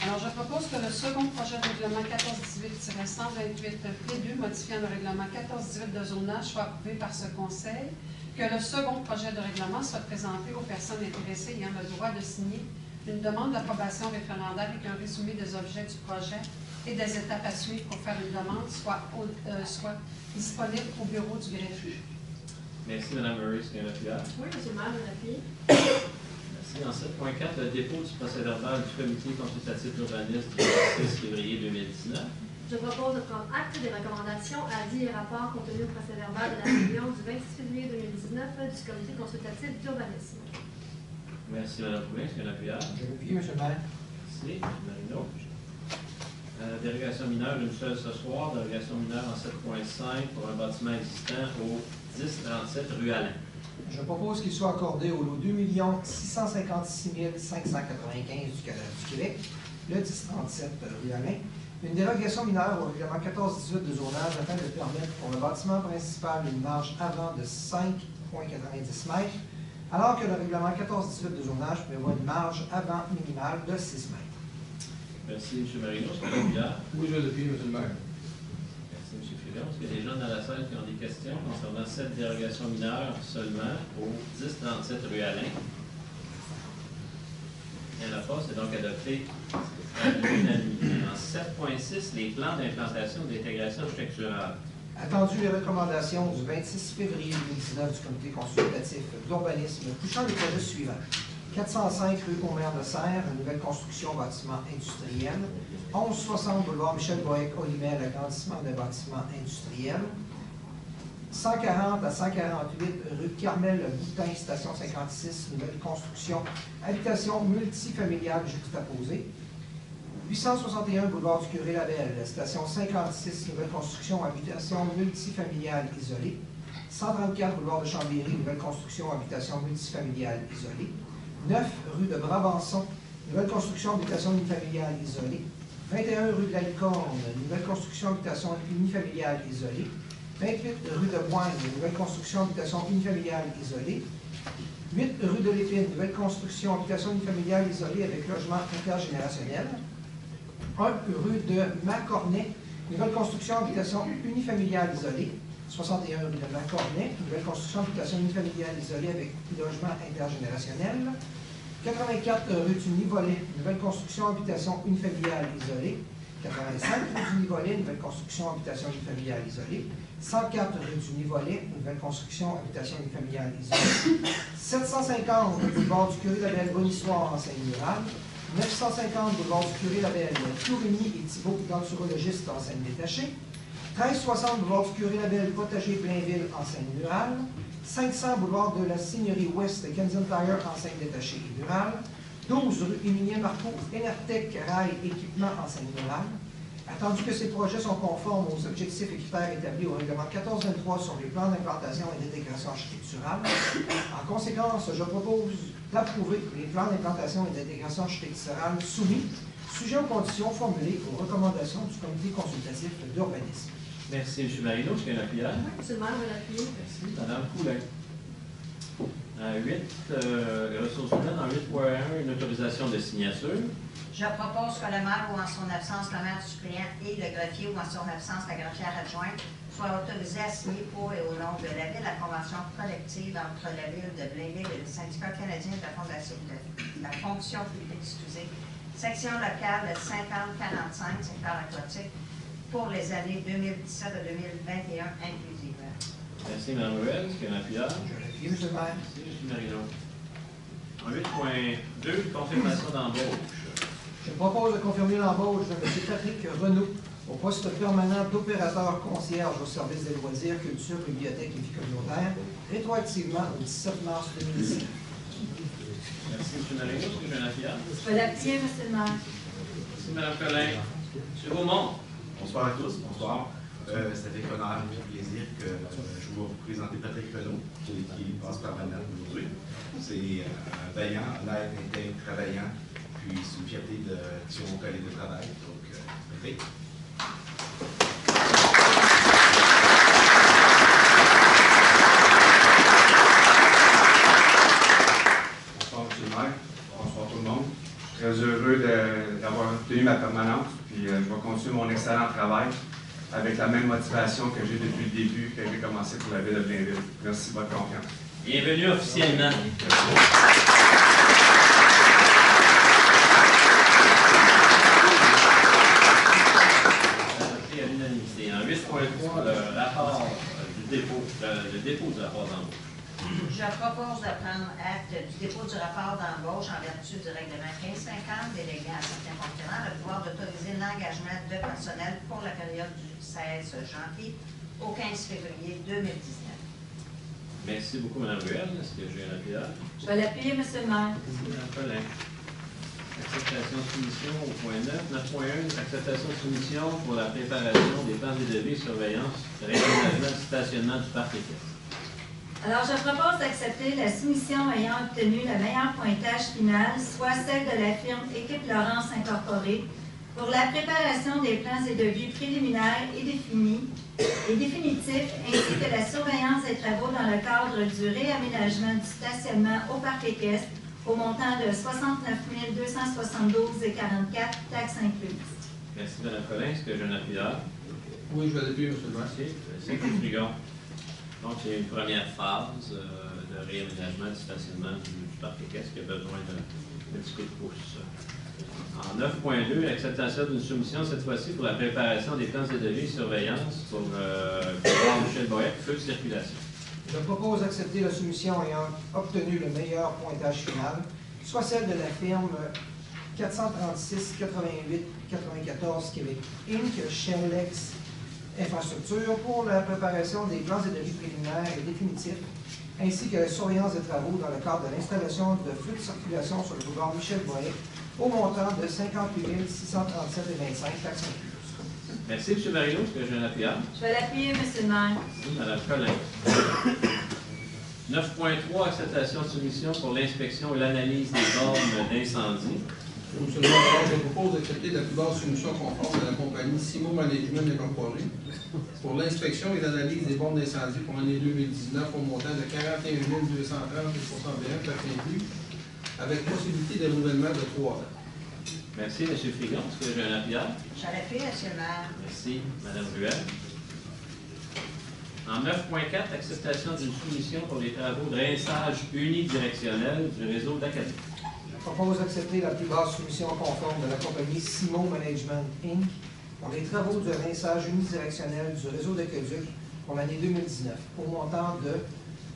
Alors, je propose que le second projet de règlement 1418-128P2 modifiant le règlement 1418 de zonage soit approuvé par ce Conseil. Que le second projet de règlement soit présenté aux personnes intéressées ayant le droit de signer une demande d'approbation référendaire avec un résumé des objets du projet et des étapes à suivre pour faire une demande soit disponible au bureau du greffier. Merci, Mme Murray. Est-ce qu'il y a un appuyard? Oui, monsieur le maire, vous l'avez. Merci. En 7.4, le dépôt du procès-verbal du comité consultatif urbaniste du 6 février 2019. Je propose de prendre acte des recommandations, avis et rapports contenus au procès-verbal de la réunion du 26 février 2019 du comité consultatif d'urbanisme. Merci, Mme Poulain. Est-ce qu'il y a un appuyard? Je m'appuie, monsieur le maire. Merci, M. Marino. Dérogation mineure, une seule ce soir. Dérogation mineure en 7.5 pour un bâtiment existant au 1037 rue Alain. Je propose qu'il soit accordé au lot 2 656 595 du Québec, le 1037 rue Alain, une dérogation mineure au règlement 1418 de zonage afin de permettre pour le bâtiment principal une marge avant de 5,90 mètres, alors que le règlement 1418 de zonage prévoit une marge avant minimale de 6 mètres. Merci, M. Marino. Est-ce qu'il y a un appuyard? Oui, je l'appuie, monsieur le maire. Merci, M. Filon. Est-ce qu'il y a des gens dans la salle qui ont des questions concernant cette dérogation mineure seulement au 1037 rue Alain? Bien, la passe est donc adoptée à l'unanimité. En 7.6, les plans d'implantation d'intégration architecturale. Attendu les recommandations du 26 février 2019 du comité consultatif d'urbanisme touchant les projets suivants. 405 rue Omer de Serre, nouvelle construction bâtiment industriel. 1160 boulevard Michel Boec-Olimel, agrandissement d'un bâtiment industriel. 140 à 148 rue Carmel-Boutin, station 56, nouvelle construction, habitation multifamiliale juxtaposée. 861 boulevard du Curé-Labelle, station 56, nouvelle construction, habitation multifamiliale isolée. 134 boulevard de Chambéry, nouvelle construction, habitation multifamiliale isolée. 9 rue de Brabançon, nouvelle construction, habitation unifamiliale isolée. 21 rue de la Licorne, nouvelle construction, habitation unifamiliale isolée. 28 rue de Boigne, nouvelle construction, habitation unifamiliale isolée. 8 rue de l'Épine, nouvelle construction, habitation unifamiliale isolée avec logement intergénérationnel. 1 rue de Macornet, nouvelle construction, habitation unifamiliale isolée. 61 rue de Macornet, nouvelle construction, habitation unifamiliale isolée avec logement intergénérationnel. 84 rue du Nivolet, nouvelle construction, habitation unifamiliale isolée. 85 rue du Nivolet, nouvelle construction, habitation unifamiliale isolée. 104 rue du Nivolet, nouvelle construction, habitation unifamiliale isolée. 750 boulevard du Curé-Labelle, Bonissoire, enseigne rurale. 950 boulevard du Curé-Labelle, Tourigny et Thibault, denturologiste, enseigne détachée. 1360 boulevard du Curé-Labelle, Potager, Blainville, enseigne rurale. 500 boulevard de la Seigneurie Ouest, Kensington Tire, enseigne détachée et rurale. 12 rue Émilien Marcoux, Enertec, Rail, équipement, enseigne rurale. Attendu que ces projets sont conformes aux objectifs et critères établis au règlement 1423 sur les plans d'implantation et d'intégration architecturale. En conséquence, je propose d'approuver les plans d'implantation et d'intégration architecturale soumis, sujet aux conditions formulées aux recommandations du comité consultatif d'urbanisme. Merci, M. Marino. Est-ce qu'il y a un appuyard? Oui, monsieur le maire, vous l'avez. Merci, Mme Poulain. 8, ressources humaines, en 8.1, une autorisation de signature. Je Je propose que le maire ou en son absence, le maire suppléant et le greffier ou en son absence, la greffière adjointe soient autorisés à signer pour et au nom de la Ville la convention collective entre la Ville de Blainville et le syndicat canadien de la fonction publique, section locale de 50-45, secteur aquatique, pour les années 2017 à 2021 inclusives. Merci, Mme Ruel. Est-ce qu'il y a un appuyage? Merci, M. le maire. Merci, M. Marino. En 8.2, confirmation d'embauche. Je propose de confirmer l'embauche de M. Patrick Renaud au poste permanent d'opérateur concierge au service des loisirs, culture, bibliothèque et vie communautaire, rétroactivement au 17 mars 2017. Merci, M. Marino. Est-ce que j'ai un appuyage? Je vais l'appuyer, M. le maire. Merci, Mme Collin. M. Beaumont. Bonsoir à tous. Bonsoir. C'est avec honneur et plaisir que je vais vous présenter Patrick Renaud, qui passe permanent aujourd'hui. C'est un vaillant, honnête, intègre, travaillant, puis c'est une fierté sur mon collègue de travail. Donc, Patrick. Bonsoir, M. le maire. Bonsoir tout le monde. Je suis très heureux d'avoir obtenu ma permanence, puis je vais continuer mon excellent travail avec la même motivation que j'ai depuis le début, quand j'ai commencé pour la Ville de Blainville. Merci de votre confiance. Bienvenue officiellement. À l'unanimité. En 8.3, le rapport du dépôt, le dépôt du rapport d'embauche. Je propose de prendre acte du dépôt du rapport d'embauche en vertu du règlement 1550 délégué à certains fonctionnaires le pouvoir d'autoriser l'engagement de personnel pour la période du 16 janvier au 15 février 2019. Merci beaucoup, Mme Ruel. Est-ce que j'ai un appuyage? Je vais l'appuyer, M. le maire. Merci, Mme Collin. Acceptation de soumission au point 9. 9.1, acceptation de soumission pour la préparation des plans de devis, surveillance, réaménagement du stationnement du parc équestre. Alors, je propose d'accepter la soumission ayant obtenu le meilleur pointage final, soit celle de la firme Équipe Laurence Incorporée, pour la préparation des plans et devis préliminaires et définitifs, ainsi que la surveillance des travaux dans le cadre du réaménagement du stationnement au parc équestre, au montant de 69 272,44 taxes incluses. Merci, Mme Collin. Est-ce que j'ai un appuyage? Oui, je vais l'appuyer, M. le maire. Merci, M. Frigon. Donc, il y a une première phase de réaménagement du stationnement du parc équestre qui a besoin d'un petit coup de pouce. En 9.2, l'acceptation d'une soumission, cette fois-ci, pour la préparation des plans de devis et surveillance pour Michel Boët, feu de circulation. Je propose d'accepter la soumission ayant obtenu le meilleur pointage final, soit celle de la firme 436 88 94 Québec Inc., Shellex Infrastructure, pour la préparation des plans et devis préliminaires et définitifs, ainsi que la surveillance des travaux dans le cadre de l'installation de flux de circulation sur le boulevard Michel Boët, au montant de 58 637,25 taxes incluses. Merci, M. Marino. Est-ce que j'ai un appuyage? Je vais l'appuyer, M. le maire. Merci, Mme Collin. 9.3, acceptation de soumission pour l'inspection et l'analyse des normes d'incendie. Monsieur le maire, je propose d'accepter la plus basse soumission conforme de la compagnie Simo Management Incorporée pour l'inspection et l'analyse des bombes d'incendie pour l'année 2019 au montant de 41 230,61 taxes incluses, avec possibilité de renouvellement de 3 ans. Merci, M. Frigon. Est-ce que j'ai un appuyage? Je l'appuie, M. le maire. Merci, Mme Ruel. En 9.4, acceptation d'une soumission pour les travaux de rinçage unidirectionnel du réseau d'académie. Je propose d'accepter la plus basse soumission conforme de la compagnie Simo Management Inc. pour les travaux de rinçage unidirectionnel du réseau d'aqueduc pour l'année 2019, au montant de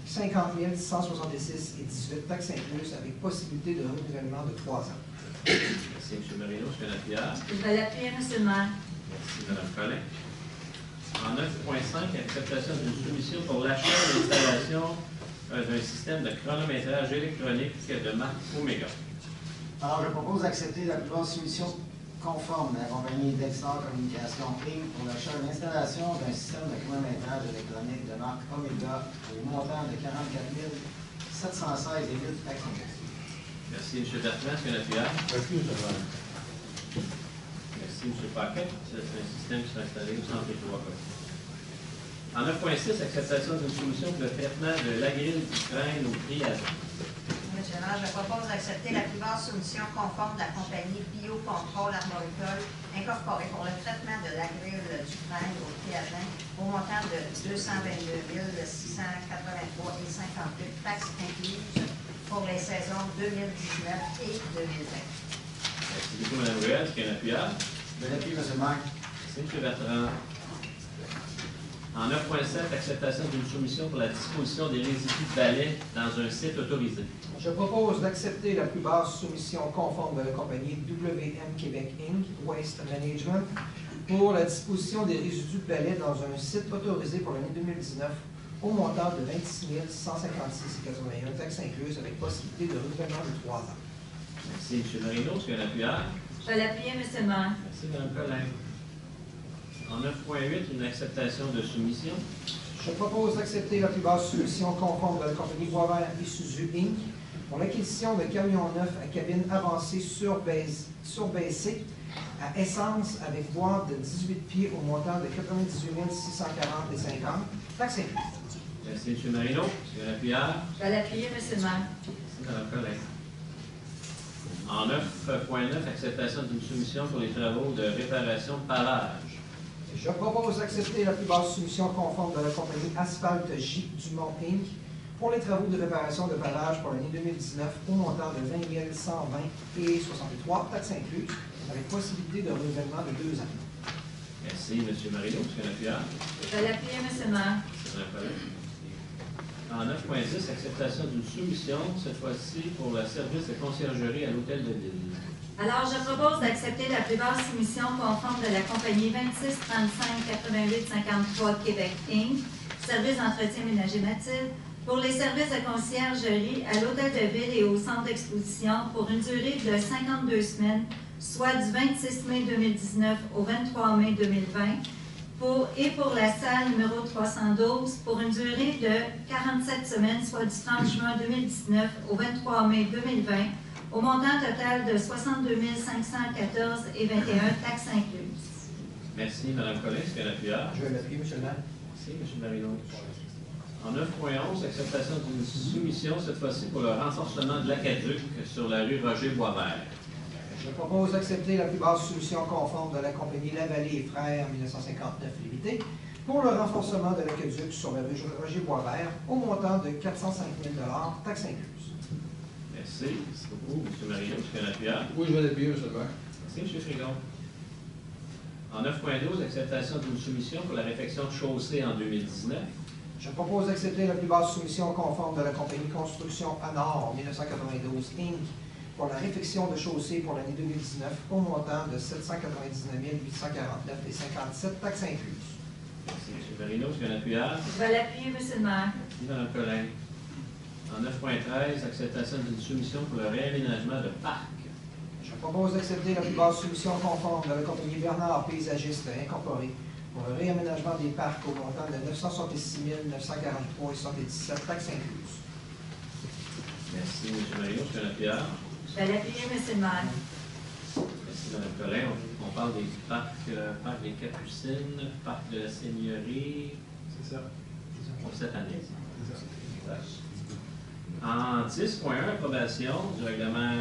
50 166,18 taxes incluses, avec possibilité de renouvellement de 3 ans. Merci, M. Marino. Est-ce que l'appuyage? Je vais l'appuyer, M. le maire. Merci, Mme Collin. En 9.5, acceptation d'une soumission pour l'achat et l'installation d'un système de chronométrage électronique de marque Omega. Alors, je propose d'accepter la plus basse soumission conforme de la compagnie Dexter Communication Inc. pour l'achat et l'installation d'un système de chronométrage électronique de marque Omega au montant de 44 716,8 taxes incluses. Merci, M. Bertrand. Est-ce que l'appuyage? Merci, M. Paquet. C'est un système qui sera installé au centre des trois côtés. En 9.6, acceptation d'une soumission pour le traitement de l'agril qui traîne au prix à Monsieur le Président. Je propose d'accepter la plus basse soumission conforme de la compagnie Biocontrôle Arboricole incorporée pour le traitement de l'agril du frêne au Théatin au montant de 222 683,58 $, taxes incluses pour les saisons 2019 et 2020. Merci beaucoup, Mme Ruel. Est-ce qu'il y a un appuyable? Je l'appuie, M. le maire. Merci, M. Bertrand. En 9.7, acceptation d'une soumission pour la disposition des résidus de balai dans un site autorisé. Je propose d'accepter la plus basse soumission conforme de la compagnie WM Québec Inc. Waste Management pour la disposition des résidus de balai dans un site autorisé pour l'année 2019 au montant de 26 156,81 $, taxes incluses, avec possibilité de renouvellement de 3 ans. Merci, M. Marino. Est-ce qu'il y a un appuyable? Je vais l'appuyer, M. le maire. Merci, Mme Collin. En 9.8, une acceptation de soumission. Je propose d'accepter la plus basse soumission conforme de la compagnie Boisvert Isuzu Inc. pour l'acquisition de camions neufs à cabine avancée surbaissée à essence avec boîte de 18 pieds au montant de 98 640,50 $, taxes incluses. Merci, M. Marino. Est-ce qu'il y a un appuyable? Je vais l'appuyer, M. le maire. Merci, Mme Collin. En 9.9, acceptation d'une soumission pour les travaux de réparation pavage. Je propose d'accepter la plus basse soumission conforme de la compagnie Asphalte J. Dumont Inc. pour les travaux de réparation de pavage pour l'année 2019 au montant de 20 120,63 $, taxes incluses, avec possibilité de renouvellement de 2 ans. Merci, M. Marino. Est-ce qu'il y a un appuyable? Je vais l'appuyer, M. le maire. Merci, Mme Collin. En 9.10, acceptation d'une soumission, cette fois-ci pour le service de conciergerie à l'Hôtel de Ville. Alors, je propose d'accepter la plus basse soumission conforme de la compagnie 26 35 88 53 Québec Inc., service d'entretien ménager Mathilde, pour les services de conciergerie à l'Hôtel de Ville et au centre d'exposition pour une durée de 52 semaines, soit du 26 mai 2019 au 23 mai 2020, et pour la salle numéro 312 pour une durée de 47 semaines, soit du 30 juin 2019 au 23 mai 2020, au montant total de 62 514,21 $, taxes incluses. Merci, Mme Collin. Est-ce qu'il y a un appuyable? Je vais l'appuyer, M. le maire. Merci, M. Marino. En 9.11, acceptation d'une soumission, cette fois-ci pour le renforcement de l'aqueduc sur la rue Roger-Boisvert. Je propose d'accepter la plus basse solution conforme de la compagnie Lavallée et Frères 1959 Limité pour le renforcement de l'aqueduc sur la rue Roger-Boisvert au montant de 405 000 $, taxes incluses. Merci beaucoup, M. Marino. Est-ce qu'il y a un appuyable? Oui, je vais l'appuyer, M. le maire. Merci, M. Frigon. En 9.12, acceptation d'une soumission pour la réfection de chaussée en 2019. Je propose d'accepter la plus basse soumission conforme de la compagnie Construction Anor 1992 Inc. pour la réfection de chaussée pour l'année 2019 au montant de 799 849,57 $, taxes incluses. Merci, M. Marino. Est-ce qu'il y a un appuyable? Je vais l'appuyer, M. le maire. Merci, Mme Collin. En 9.13, acceptation d'une soumission pour le réaménagement de parc. Je propose d'accepter la plus basse solution conforme de la compagnie Bernard Paysagiste Incorporée pour le réaménagement des parcs au montant de 966 943,77 $, taxes incluses. Merci, M. Marino. Est-ce qu'il y a un appuyable? Je vais l'appuyer, M. le maire. Merci, Mme Collin. On parle des parcs, parc des Capucines, parc de la Seigneurie. C'est ça. Pour cette année. En 10.1, approbation du règlement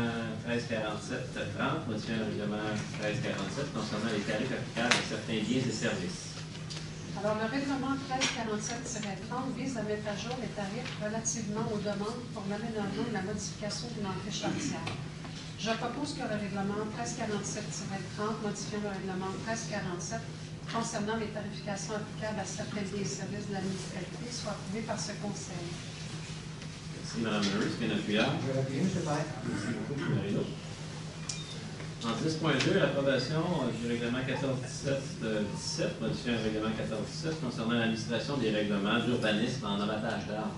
1347-30, modifiant le règlement 1347 concernant les tarifs applicables à certains biens et services. Alors, le règlement 1347-30 vise à mettre à jour les tarifs relativement aux demandes pour l'aménagement et la modification d'une entrée charretière. Je propose que le règlement 1347-30, modifiant le règlement 1347 concernant les tarifications applicables à certains biens et services de la municipalité, soit approuvé par ce Conseil. Merci, Mme Murray. Est-ce qu'il y a un appuyable? Je vais l'appuyer, M. le maire. Merci beaucoup, M. Marino. En 10.2, l'approbation du règlement 1417-17, modifiant le règlement 1417 concernant l'administration des règlements d'urbanisme en abattage d'arbres.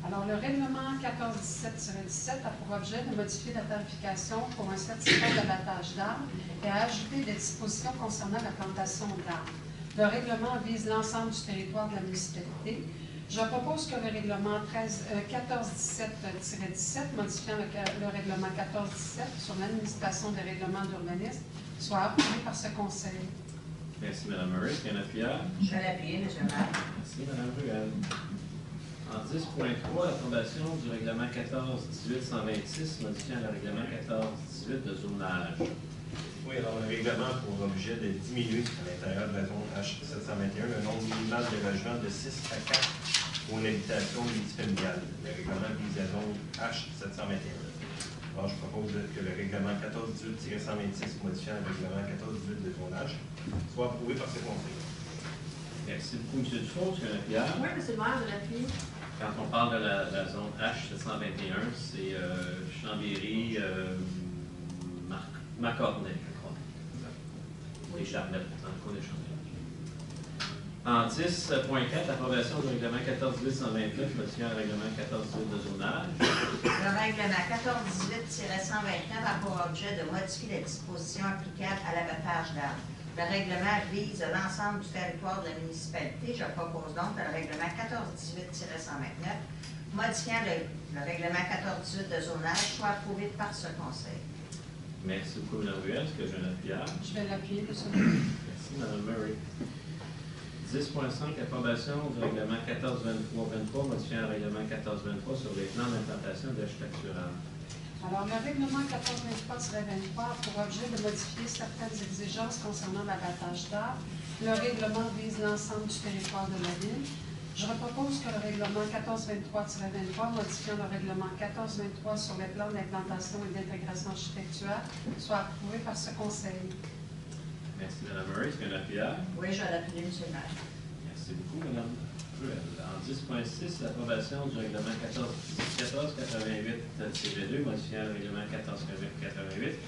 Alors, le règlement 1417-17 a pour objet de modifier la tarification pour un certificat d'abattage d'arbres et à ajouter des dispositions concernant la plantation d'arbres. Le règlement vise l'ensemble du territoire de la municipalité. Je propose que le règlement 1417-17, modifiant le règlement 1417 sur l'administration des règlements d'urbanisme, soit approuvé par ce Conseil. Merci, Mme Murray. Est-ce qu'il y a un appuyable? Je vais l'appuyer, M. le maire. Merci, Mme Ruel. En 10.3, l'approbation du règlement 14-18-126 modifiant le règlement 14-18 de zonage. Oui, alors le règlement a pour objet de diminuer à l'intérieur de la zone H721 le nombre minimal de logements de 6 à 4 pour une habitation multifamiliale. Le règlement vise la zone H721. Alors, je propose que le règlement 14-18-126 modifiant le règlement 14-18 de zonage soit approuvé par ce conseil. Merci beaucoup, M. Dufault. M. Lapierre. Oui, M. le maire, je l'appuie. Quand on parle de la zone H721, c'est Chambéry, Macornet, je crois. Les Charlettes, dans le coin des Chambéry. En 10.4, approbation du règlement 14-18-129, modifiant le règlement 14-18 de zonage. Le règlement 14-18-129 a pour objet de modifier les dispositions applicables à l'abattage d'arbres. Le règlement vise l'ensemble du territoire de la municipalité. Je propose donc que le règlement 14-18-129, modifiant le règlement 14-18 de zonage, soit approuvé par ce conseil. Merci beaucoup, Mme Ruel. Est-ce que j'ai un appuyeur? Je vais l'appuyer, M. le maire. Merci, Mme Murray. 10.5, approbation du règlement 14-23-23, modifiant le règlement 14-23 sur les plans d'implantation d'architectural. Alors, le règlement 14-23-23 a pour objet de modifier certaines exigences concernant l'abattage d'arbres. Le règlement vise l'ensemble du territoire de la ville. Je propose que le règlement 14-23-23, modifiant le règlement 14-23 sur les plans d'implantation et d'intégration architecturale, soit approuvé par ce conseil. Merci, Mme Murray. Est-ce qu'il y a un appuyeur? Oui, je vais l'appuyer, M. le maire. Merci beaucoup, Mme Ruel. En 10.6, l'approbation du règlement 14-88-2, modifiant le règlement 14-88,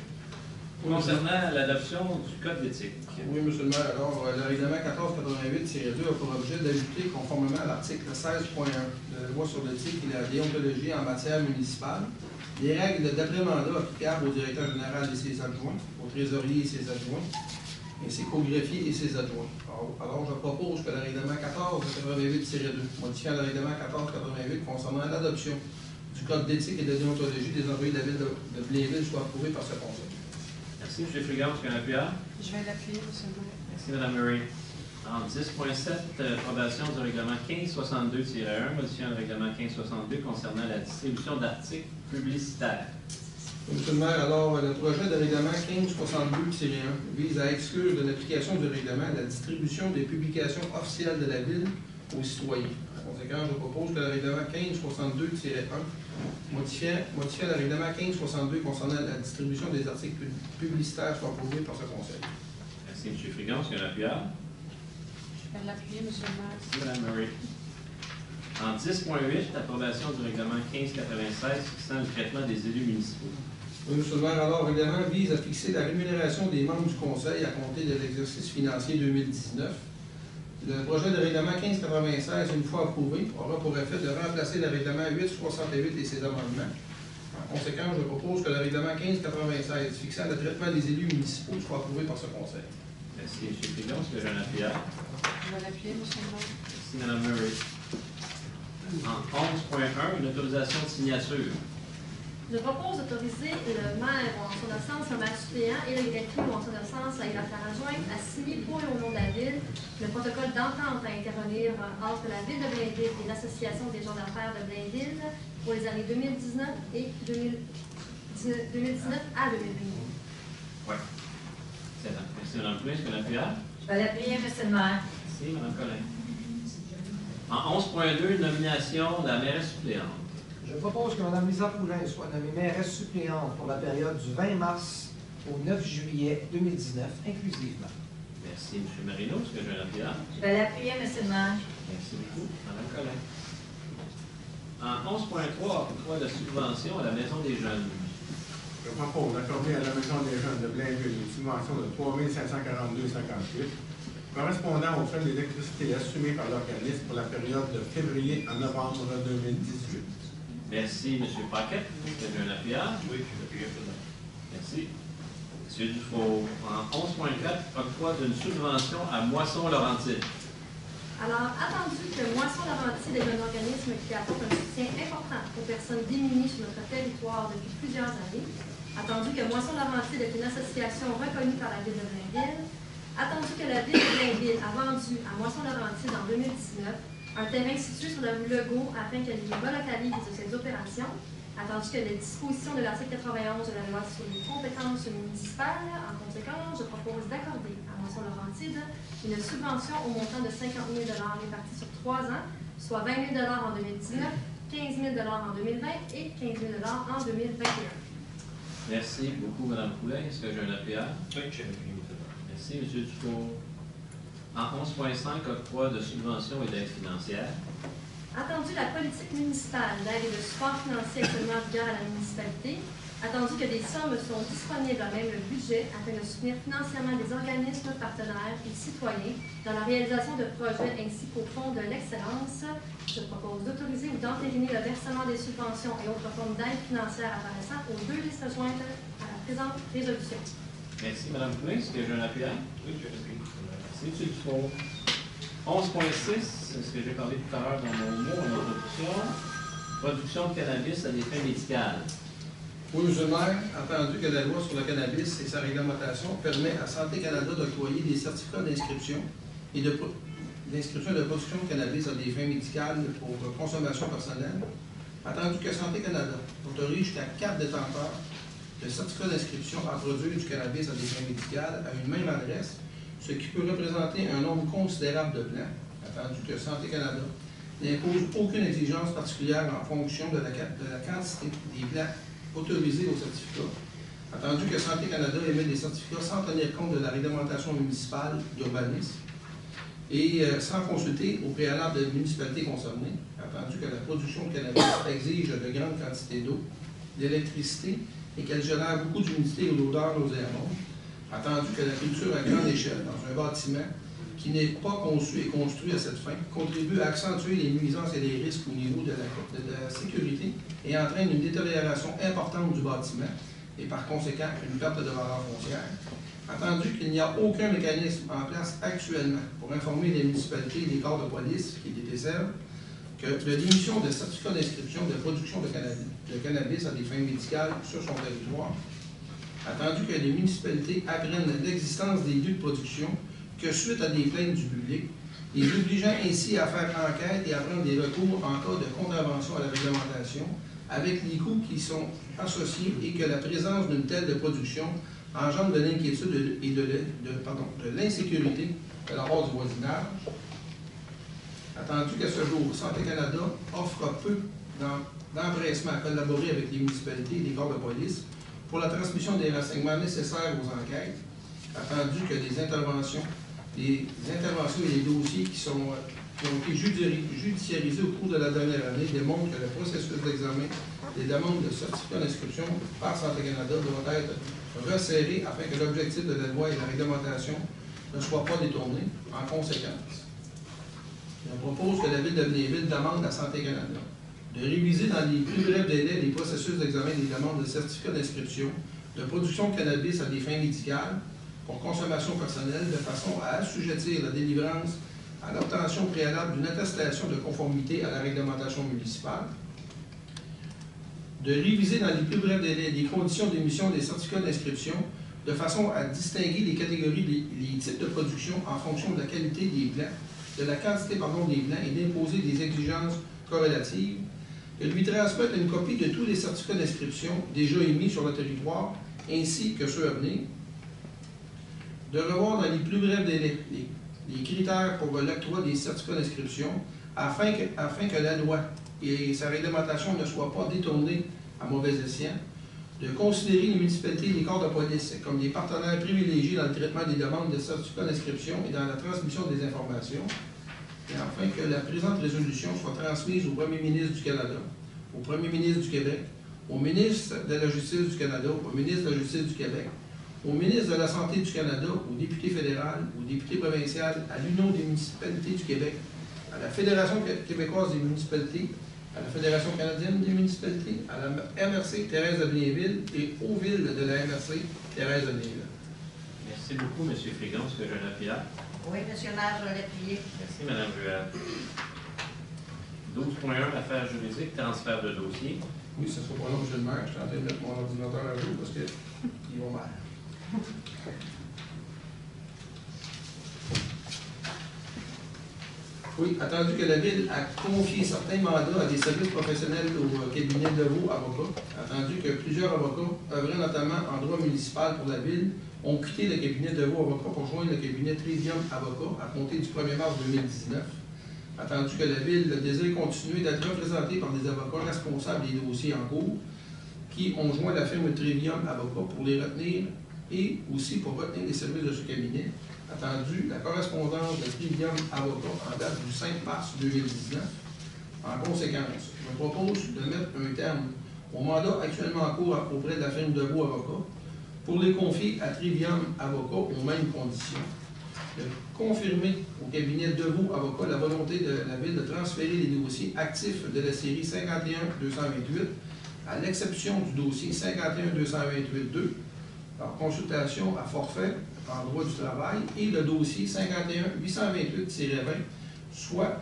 concernant l'adoption du code d'éthique. Oui, M. le maire. Alors, le règlement 14-88-2 a pour objet d'ajouter, conformément à l'article 16.1 de la loi sur l'éthique et la déontologie en matière municipale, des règles d'après-mandat applicables au directeur général et ses adjoints, au trésorier et ses adjoints, ainsi qu'au greffier et ses adjoints. Alors, je propose que le règlement 14-88-2, modifiant le règlement 14-88 concernant l'adoption du code d'éthique et de déontologie des employés de la ville de Blainville soit approuvé par ce conseil. Merci, M. Flugan. Est-ce qu'il y a un appuyeur? Je vais l'appuyer, M. le maire. Merci, Mme Murray. En 10.7, approbation du règlement 1562-1, modifiant le règlement 1562 concernant la distribution d'articles publicitaires. Monsieur le maire, alors, le projet de règlement 1562-1 vise à exclure de l'application du règlement la distribution des publications officielles de la ville aux citoyens. En conséquence, je propose que le règlement 1562-1, modifiant le règlement 1562 concernant la distribution des articles publicitaires, soit approuvé par ce conseil. Merci, M. Frigon. Est-ce qu'il y a un appuyeur? Je vais l'appuyer, M. le maire. Merci, Mme Murray. En 10.8, approbation du règlement 1596 fixant le traitement des élus municipaux. Oui, M. le maire, alors, le règlement vise à fixer la rémunération des membres du conseil à compter de l'exercice financier 2019. Le projet de règlement 1596, une fois approuvé, aura pour effet de remplacer le règlement 868 et ses amendements. En conséquence, je propose que le règlement 1596 fixant le traitement des élus municipaux soit approuvé par ce conseil. Merci, M. Frigon. Est-ce que j'ai un appuyeur? Je vais l'appuyer, M. le maire. Merci, Mme Murray. En 11.1, une autorisation de signature. Je propose d'autoriser le maire ou en son absence, le maire suppléant et le greffier ou en son absence, il va faire adjoindre à signer pour et au nom de la ville le protocole d'entente à intervenir entre la ville de Blainville et l'Association des gens d'affaires de Blainville pour les années 2019 et 2019 à 2020. Oui. C'est ça. Merci, Mme Poulet. Est-ce que l'appuyeur? Je vais l'appuyer, M. le maire. Merci, Mme Collin. En 11.2, nomination de la mairesse suppléante. Je propose que Mme Lisa Poulin soit nommée mairesse suppléante pour la période du 20 mars au 9 juillet 2019, inclusivement. Merci, M. Marino. Est-ce que j'ai un appuyeur? Je vais l'appuyer, M. le maire. Merci beaucoup. Mme Collin. En 11.3, pourquoi de subvention à la Maison des jeunes? Je propose d'accorder à la Maison des jeunes de Blainville une subvention de 3 542,58 correspondant aux frais d'électricité assumés par l'organisme pour la période de février à novembre 2018. Merci, M. Paquet. Est-ce que j'ai un appuyeur? Oui, je suis appuyé pour ça. Merci. M. Dufault. En 11.4, octroi d'une subvention à Moisson-Laurentide. Alors, attendu que Moisson-Laurentide est un organisme qui apporte un soutien important aux personnes démunies sur notre territoire depuis plusieurs années, attendu que Moisson-Laurentide est une association reconnue par la ville de Blainville, attendu que la ville de Blainville a vendu à Moisson-Laurentide en 2019 un terrain situé sur la rue Legault afin qu'elle y relocalise ces opérations, attendu que les dispositions de l'article 91 de la loi sur les compétences municipales. En conséquence, je propose d'accorder à Moisson Laurentide une subvention au montant de 50 000 répartie sur 3 ans, soit 20 000 en 2019, 15 000 en 2020 et 15 000 en 2021. Merci beaucoup, Mme Poulin. Est-ce que j'ai un appuyeur? Oui, j'ai un appuyeur. Merci, M. Dufour. En 11.5, octroi de subventions et d'aide financière. Attendu la politique municipale d'aide et de support financier actuellement en vigueur à la municipalité, attendu que des sommes sont disponibles à même le budget afin de soutenir financièrement des organismes partenaires et citoyens dans la réalisation de projets ainsi qu'au Fonds de l'excellence, je propose d'autoriser ou d'entériner le versement des subventions et autres formes d'aide financière apparaissant aux 2 listes jointes à la présente résolution. Merci, Mme Poulin. Est-ce que j'ai un appuyeur? Oui, j'ai un appuyeur. Merci, M. Dufour. 11.6, c'est ce que j'ai parlé tout à l'heure dans mon mot en introduction. Production de cannabis à des fins médicales. Oui, M. le maire, entendu que la loi sur le cannabis et sa réglementation permet à Santé Canada d'octroyer des certificats d'inscription et de production de cannabis à des fins médicales pour consommation personnelle, attendu que Santé Canada autorise jusqu'à 4 détenteurs de certificats d'inscription à produire du cannabis à des fins médicales à une même adresse, ce qui peut représenter un nombre considérable de plants, attendu que Santé Canada n'impose aucune exigence particulière en fonction de la quantité des plants autorisés au certificat, attendu que Santé Canada émet des certificats sans tenir compte de la réglementation municipale d'urbanisme et sans consulter au préalable des municipalités concernées, attendu que la production de cannabis exige de grandes quantités d'eau, d'électricité et qu'elle génère beaucoup d'humidité ou d'odeur nauséabonde, attendu que la culture à grande échelle dans un bâtiment qui n'est pas conçu et construit à cette fin contribue à accentuer les nuisances et les risques au niveau de la sécurité et entraîne une détérioration importante du bâtiment et par conséquent une perte de valeur foncière, attendu qu'il n'y a aucun mécanisme en place actuellement pour informer les municipalités et les corps de police qui les desservent que l'émission de certificats d'inscription de production de cannabis à des fins médicales sur son territoire, attendu que les municipalités apprennent l'existence des lieux de production que suite à des plaintes du public, les obligeant ainsi à faire enquête et à prendre des recours en cas de contravention à la réglementation, avec les coûts qui sont associés et que la présence d'une telle de production engendre de l'inquiétude et de l'insécurité de la part du voisinage, attendu qu'à ce jour, Santé Canada offre peu d'empressement à collaborer avec les municipalités et les corps de police pour la transmission des renseignements nécessaires aux enquêtes, attendu que les interventions et les dossiers qui ont été judiciarisés au cours de la dernière année démontrent que le processus d'examen des demandes de certificat d'inscription par Santé Canada doit être resserré afin que l'objectif de la loi et de la réglementation ne soit pas détourné. En conséquence, on propose que la Ville de Blainville demande à Santé Canada de réviser dans les plus brefs délais les processus d'examen des demandes de certificat d'inscription de production de cannabis à des fins médicales pour consommation personnelle de façon à assujettir la délivrance à l'obtention préalable d'une attestation de conformité à la réglementation municipale, de réviser dans les plus brefs délais les conditions d'émission des certificats d'inscription de façon à distinguer les catégories, les types de production en fonction de la qualité des plants, de la quantité des plants et d'imposer des exigences corrélatives, de lui transmettre une copie de tous les certificats d'inscription déjà émis sur le territoire ainsi que ceux à venir, de revoir dans les plus brefs délais les critères pour l'octroi des certificats d'inscription afin que la loi et sa réglementation ne soient pas détournées à mauvais escient, de considérer les municipalités et les corps de police comme des partenaires privilégiés dans le traitement des demandes de certificats d'inscription et dans la transmission des informations, et enfin que la présente résolution soit transmise au Premier ministre du Canada, au Premier ministre du Québec, au ministre de la Justice du Canada, au ministre de la Justice du Québec, au ministre de la Santé du Canada, au député fédéral, au député provincial, à l'Union des municipalités du Québec, à la Fédération québécoise des municipalités, à la Fédération canadienne des municipalités, à la MRC Thérèse de Blainville et aux villes de la MRC Thérèse de Blainville. Merci beaucoup, M. Frégon. Est-ce que j'ai un appuyeur? Oui, M. le maire, je vais l'appuyer. Merci, Mme Ruel. 12.1, affaires juridiques, transfert de dossier. Oui, ce sera pas long, M. le maire. Je suis en train de mettre mon ordinateur à jour parce qu'il va mal. Oui, Oui, attendu que la Ville a confié certains mandats à des services professionnels au cabinet Deveau Avocats, attendu que plusieurs avocats, œuvrant notamment en droit municipal pour la Ville, ont quitté le cabinet Deveau Avocats pour joindre le cabinet Trivium Avocats à compter du 1er mars 2019, attendu que la Ville désire continuer d'être représentée par des avocats responsables des dossiers en cours, qui ont joint la firme Trivium Avocats pour les retenir et aussi pour retenir les services de ce cabinet. Attendu la correspondance de Trivium Avocats en date du 5 mars 2019. En conséquence, je propose de mettre un terme au mandat actuellement en cours auprès de la firme Deveau Avocats pour les confier à Trivium Avocats aux mêmes conditions. De confirmer au cabinet Deveau Avocats la volonté de la Ville de transférer les dossiers actifs de la série 51-228 à l'exception du dossier 51-228-2 par consultation à forfait en droit du travail et le dossier 51-828-20, soit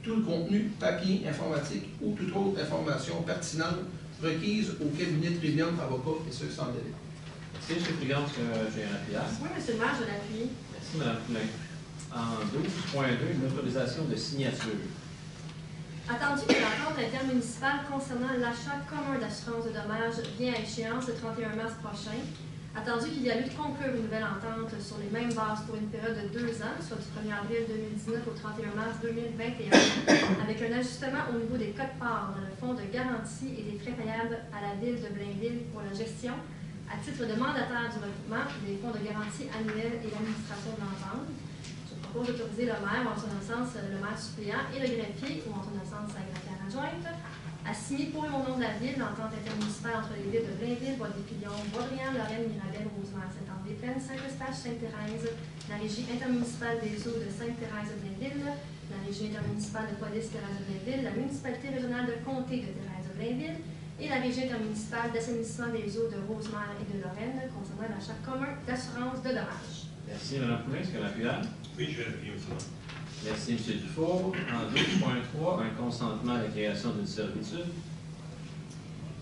tout le contenu papier, informatique ou toute autre information pertinente requise au cabinet Trivium Avocats et ce sans délai. Merci, M. Prigance, j'ai un appuyage. Oui, M. le maire, je l'appuie. Merci, Mme Poulin. En 12.2, une autorisation de signature. Attendu que l'entente intermunicipale concernant l'achat commun d'assurance de dommages vient à échéance le 31 mars prochain, attendu qu'il y a lieu de conclure une nouvelle entente sur les mêmes bases pour une période de 2 ans, soit du 1er avril 2019 au 31 mars 2021, avec un ajustement au niveau des cotes-parts dans le fonds de garantie et des frais payables à la Ville de Blainville pour la gestion, à titre de mandataire du regroupement des fonds de garantie annuels et l'administration de l'entente. Je propose d'autoriser le maire, ou en son absence, le maire suppléant et le greffier, ou en son absence, la greffière adjointe, à signer pour et au nom de la Ville l'entente intermunicipale entre les villes de Blainville, Bois-des-Filions, Bois-Brillant, Lorraine, Mirabel, Rosemère, Saint-André-Plaine, Saint-Eustache, Sainte-Thérèse, la régie intermunicipale des eaux de Sainte-Thérèse-de-Blainville, la régie intermunicipale de police Thérèse-de-Blainville, la municipalité régionale de comté de Thérèse-de-Blainville et la régie intermunicipale d'assainissement des eaux de Rosemère et de Lorraine concernant l'achat commun d'assurance de dommages. Merci, Mme Poulin. Est-ce que l'appuyage? Oui, je vais l'appuyer aussi. Merci, M. Dufour. En 12.3, un consentement à la création d'une servitude.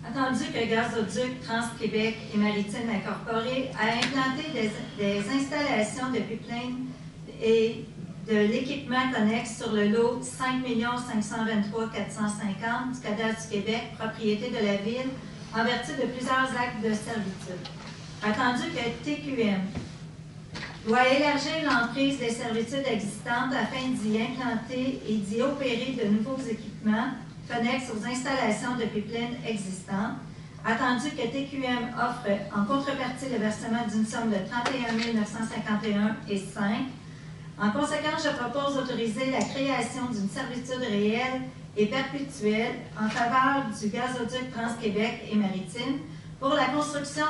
Attendu que Gazoduc, Trans-Québec et Maritime Incorporée a implanté des installations de pipeline et de l'équipement connexe sur le lot 5 523 450 du cadastre du Québec, propriété de la Ville, en vertu de plusieurs actes de servitude. Attendu que TQM doit élargir l'emprise des servitudes existantes afin d'y implanter et d'y opérer de nouveaux équipements connexes aux installations de pipeline existantes. Attendu que TQM offre en contrepartie le versement d'une somme de 31 951,05. En conséquence, je propose d'autoriser la création d'une servitude réelle et perpétuelle en faveur du gazoduc Trans-Québec et Maritime pour la construction,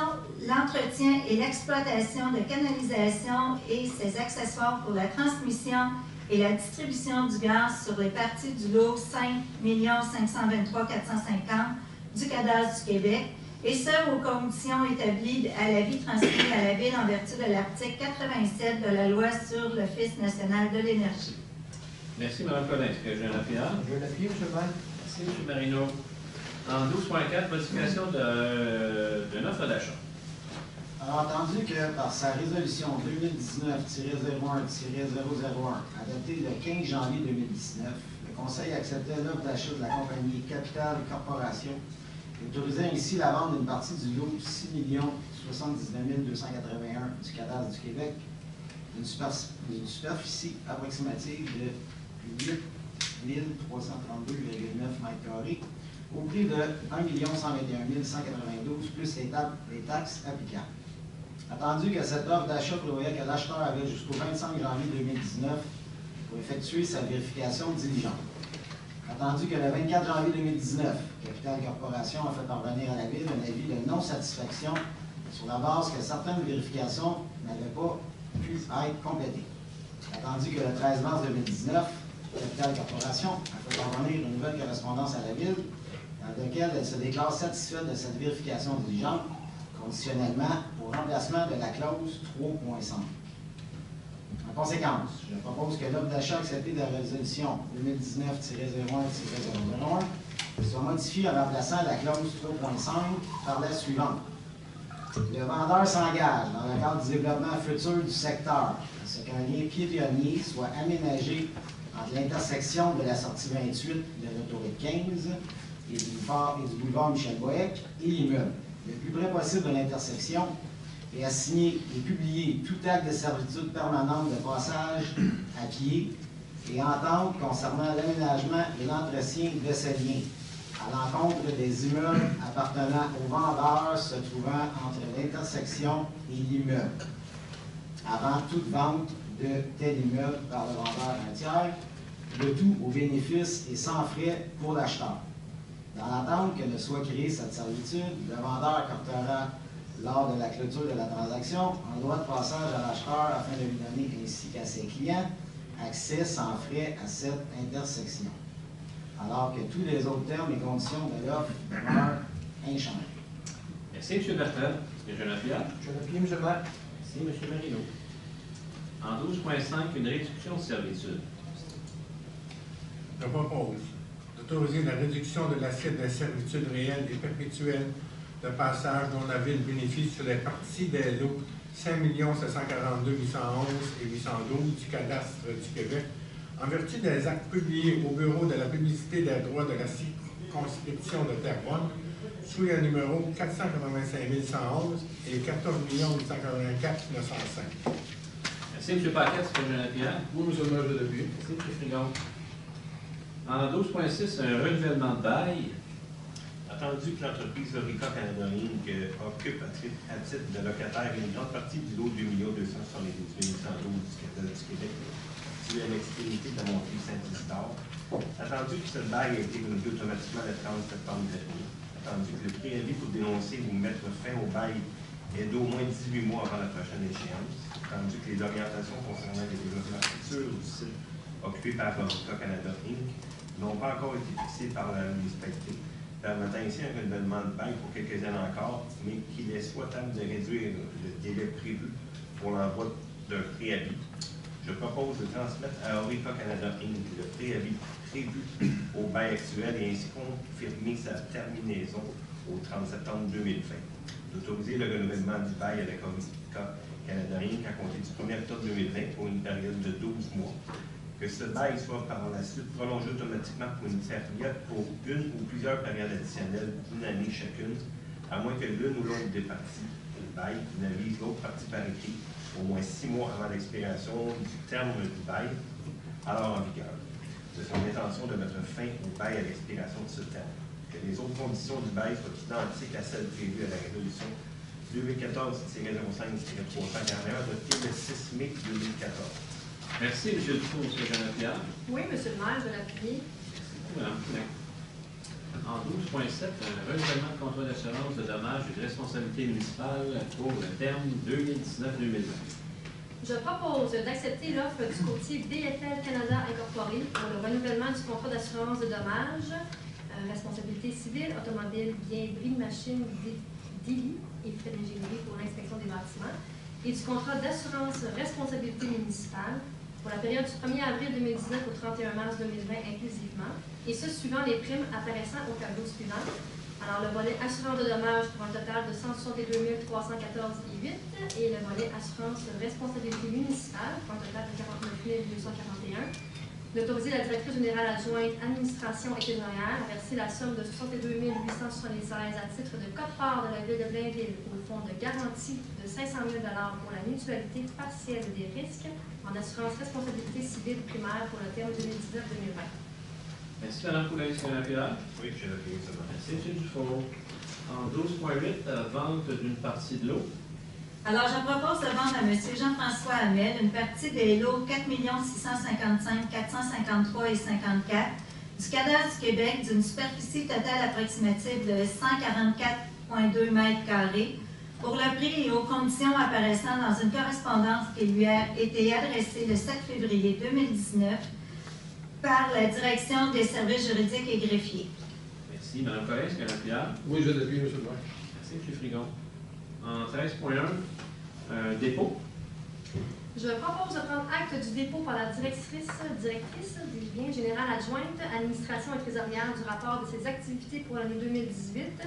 l'entretien et l'exploitation de canalisations et ses accessoires pour la transmission et la distribution du gaz sur les parties du lot 5 523 450 du cadastre du Québec, et ce, aux conditions établies à l'avis transmis à la Ville en vertu de l'article 87 de la Loi sur l'Office national de l'énergie. Merci, Mme Collin. Est-ce que j'ai un appuyage? Je vais l'appuyer, M. le maire. Merci, M. Marino. En 12.4, modification d'une offre d'achat. Alors, entendu que par sa résolution 2019-01-001, adoptée le 15 janvier 2019, le Conseil acceptait l'offre d'achat de la compagnie Capital Corporation, autorisant ainsi la vente d'une partie du lot 6 079 281 du cadastre du Québec, d'une superficie approximative de 8 332,9 m², au prix de 1 121 192 plus les taxes applicables. Attendu que cette offre d'achat prévoyait que l'acheteur avait jusqu'au 25 janvier 2019 pour effectuer sa vérification diligente. Attendu que le 24 janvier 2019, Capital Corporation a fait parvenir à la Ville un avis de non-satisfaction sur la base que certaines vérifications n'avaient pas pu être complétées. Attendu que le 13 mars 2019, Capital Corporation a fait parvenir une nouvelle correspondance à la Ville dans laquelle elle se déclare satisfaite de cette vérification diligente, conditionnellement au remplacement de la clause 3.5. En conséquence, je propose que l'offre d'achat acceptée de la résolution 2019-01-001 soit modifiée en remplaçant la clause 3.5 par la suivante. Le vendeur s'engage, dans le cadre du développement futur du secteur, à ce qu'un lien piétonnier soit aménagé entre l'intersection de la sortie 28 de l'autoroute 15 et du boulevard Michel Boeck et l'immeuble, le plus près possible de l'intersection, et assigner et publier tout acte de servitude permanente de passage à pied et entente concernant l'aménagement et l'entretien de ce lien, à l'encontre des immeubles appartenant aux vendeurs se trouvant entre l'intersection et l'immeuble, avant toute vente de tel immeuble par le vendeur un tiers, le tout au bénéfice et sans frais pour l'acheteur. Dans l'attente que ne soit créée cette servitude, le vendeur captera lors de la clôture de la transaction un droit de passage à l'acheteur afin de lui donner ainsi qu'à ses clients accès sans frais à cette intersection, alors que tous les autres termes et conditions de l'offre demeurent inchangés. Merci, M. Bertrand. M. Jean-Pierre. Jean-Pierre, M. le maire. Merci, M. Marino. En 12.5, une réduction de servitude. Je propose d'autoriser la réduction de l'assiette des servitudes réelles et perpétuelles de passage dont la Ville bénéficie sur les parties des lots 5 742 811 et 812 du cadastre du Québec, en vertu des actes publiés au Bureau de la publicité des droits de la circonscription de Terrebonne, sous les numéros 485 111 et 14 884 905. Merci, M. Paquet. M. Jean-Pierre. Oui, M. le maire, je l'appuie. Merci, M. Frigon. En 12.6, un renouvellement de bail. Attendu que l'entreprise Orica Canada Inc. occupe à titre de locataire une grande partie du lot 2 272 812 du cadastre du Québec, situé à l'extrémité de la montée Saint-Isidore. Attendu que ce bail a été renouvelé automatiquement le 30 septembre dernier. Attendu que le préavis pour dénoncer ou mettre fin au bail est d'au moins 18 mois avant la prochaine échéance. Attendu que les orientations concernant les développements futurs du site occupé par Orica Canada Inc. n'ont pas encore été fixées par la municipalité, permettant ainsi un renouvellement de bail pour quelques années encore, mais qu'il est souhaitable de réduire le délai prévu pour l'envoi d'un préavis. Je propose de transmettre à Orica Canada Inc. le préavis prévu au bail actuel et ainsi confirmer sa terminaison au 30 septembre 2020. D'autoriser le renouvellement du bail avec Orica Canada Inc. à compter du 1er octobre 2020 pour une période de 12 mois. Que ce bail soit par la suite prolongé automatiquement pour une période pour une ou plusieurs périodes additionnelles d'une année chacune, à moins que l'une ou l'autre des parties du bail n'avise l'autre partie par écrit au moins 6 mois avant l'expiration du terme du bail, alors en vigueur, de son intention de mettre fin au bail à l'expiration de ce terme. Que les autres conditions du bail soient identiques à celles prévues à la résolution 2014-05-341 adoptée le 6 mai 2014. Merci, M. Dufour, M. Jean-Pierre. Oui, M. le maire, je l'appuie. En 12.7, un renouvellement de contrat d'assurance de dommages et de responsabilité municipale pour le terme 2019-2020. Je propose d'accepter l'offre du courtier BFL Canada Incorporé pour le renouvellement du contrat d'assurance de dommages, responsabilité civile, automobile, biens, bris, machines, délits et frais d'ingénierie pour l'inspection des bâtiments, et du contrat d'assurance responsabilité municipale pour la période du 1er avril 2019 au 31 mars 2020 inclusivement, et ce suivant les primes apparaissant au tableau suivant. Alors, le volet assurance de dommages pour un total de 162 314,8 et le volet assurance responsabilité municipale pour un total de 49 241. D'autoriser la directrice générale adjointe administration et trésorière à verser la somme de 62 876 à titre de quote-part de la ville de Blainville au fonds de garantie de 500 000 $ pour la mutualité partielle des risques en assurance responsabilité civile primaire pour le terme 2019-2020. Merci, Mme Poulain-Pierre. Oui, je l'ai ça. Merci, M. Dufour. En 12.8, vente d'une partie de l'eau. Alors, je propose de vendre à M. Jean-François Hamel une partie des lots 4 655 453 et 54 du cadastre du Québec d'une superficie totale approximative de 144,2 m² pour le prix et aux conditions apparaissant dans une correspondance qui lui a été adressée le 7 février 2019 par la Direction des services juridiques et greffiers. Merci. Mme Collin-Pierre. Oui, je l'appuie, M. le maire. Merci, M. Frigon. En 13.1, dépôt. Je propose de prendre acte du dépôt par la directrice des biens générales adjointe, administration et trésorière du rapport de ses activités pour l'année 2018,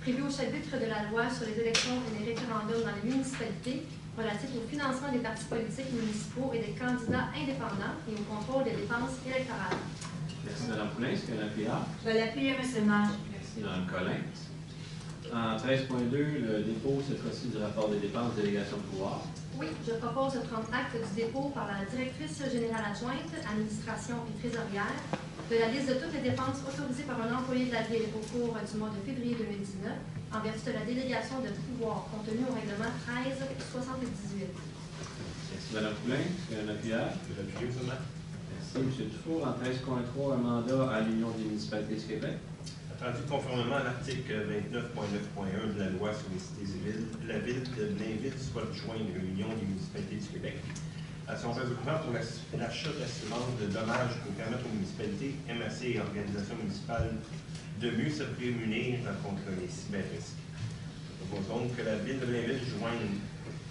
prévu au chapitre de la loi sur les élections et les référendums dans les municipalités, relatif au financement des partis politiques municipaux et des candidats indépendants et au contrôle des dépenses électorales. Merci, Mme Poulin. Est-ce qu'il y a un appuyant? Je vais l'appuyer, M. le maire. Merci, Mme Collin. En 13.2, le dépôt, cette fois-ci, du rapport des dépenses de délégation de pouvoir. Oui, je propose de prendre acte du dépôt par la directrice générale adjointe, administration et trésorière, de la liste de toutes les dépenses autorisées par un employé de la Ville au cours du mois de février 2019, en vertu de la délégation de pouvoir contenue au règlement 1378. Merci, Mme Poulin. Est-ce qu'il y a un appuyant? Je vais l'appuyer, M. le maire. Merci, M. Dufour. En 13.3, un mandat à l'Union des municipalités du Québec. Attendu conformément à l'article 29.9.1 de la loi sur les cités et villes, la Ville de Blainville souhaite joindre l'Union des municipalités du Québec à son regroupement pour l'achat d'assurance de dommages pour permettre aux municipalités, MRC et organisations municipales de mieux se prémunir contre les cyberrisques. Nous proposons donc que la Ville de Blainville joigne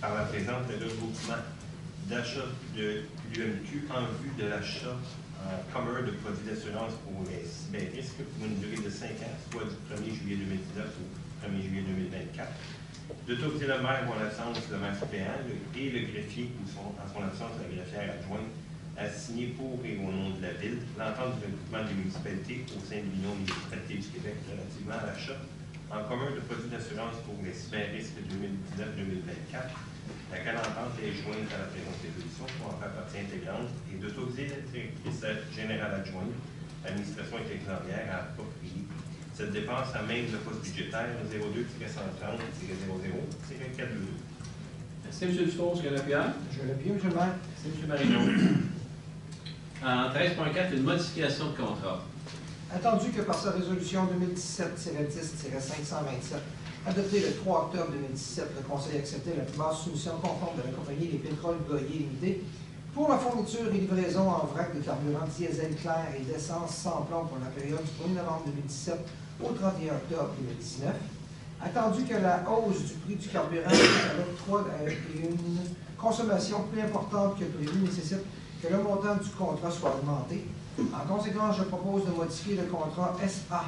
par la présente le regroupement d'achat de l'UMQ en vue de l'achat commun de produits d'assurance pour les cyberrisques pour une durée de 5 ans, soit du 1er juillet 2019 au 1er juillet 2024. D'autoriser le maire ou en l'absence le maire suppléant et le greffier ou en son absence la greffière adjointe à signer pour et au nom de la Ville l'entente du regroupement des municipalités au sein de l'Union des municipalités du Québec relativement à l'achat en commun de produits d'assurance pour les cyberrisques 2019-2024. Laquelle entente est jointe à la présente résolution pour en faire partie intégrante et d'autoriser la directrice générale adjointe, administration et trésorière à approprier cette dépense à même le poste budgétaire 02-130-00-422. Merci, M. Dufour. Est-ce qu'il y a un appuyant? Je vais l'appuyer, M. le maire. Merci, M. Marino. En 13.4, une modification de contrat. Attendu que par sa résolution 2017-10-527, adoptée le 3 octobre 2017, le Conseil a accepté la plus basse soumission conforme de la compagnie des pétroles Goyer Limités pour la fourniture et livraison en vrac de carburant diesel clair et d'essence sans plomb pour la période du 1er novembre 2017 au 31 octobre 2019. Attendu que la hausse du prix du carburant à l'octroi et une consommation plus importante que prévu nécessite que le montant du contrat soit augmenté. En conséquence, je propose de modifier le contrat SA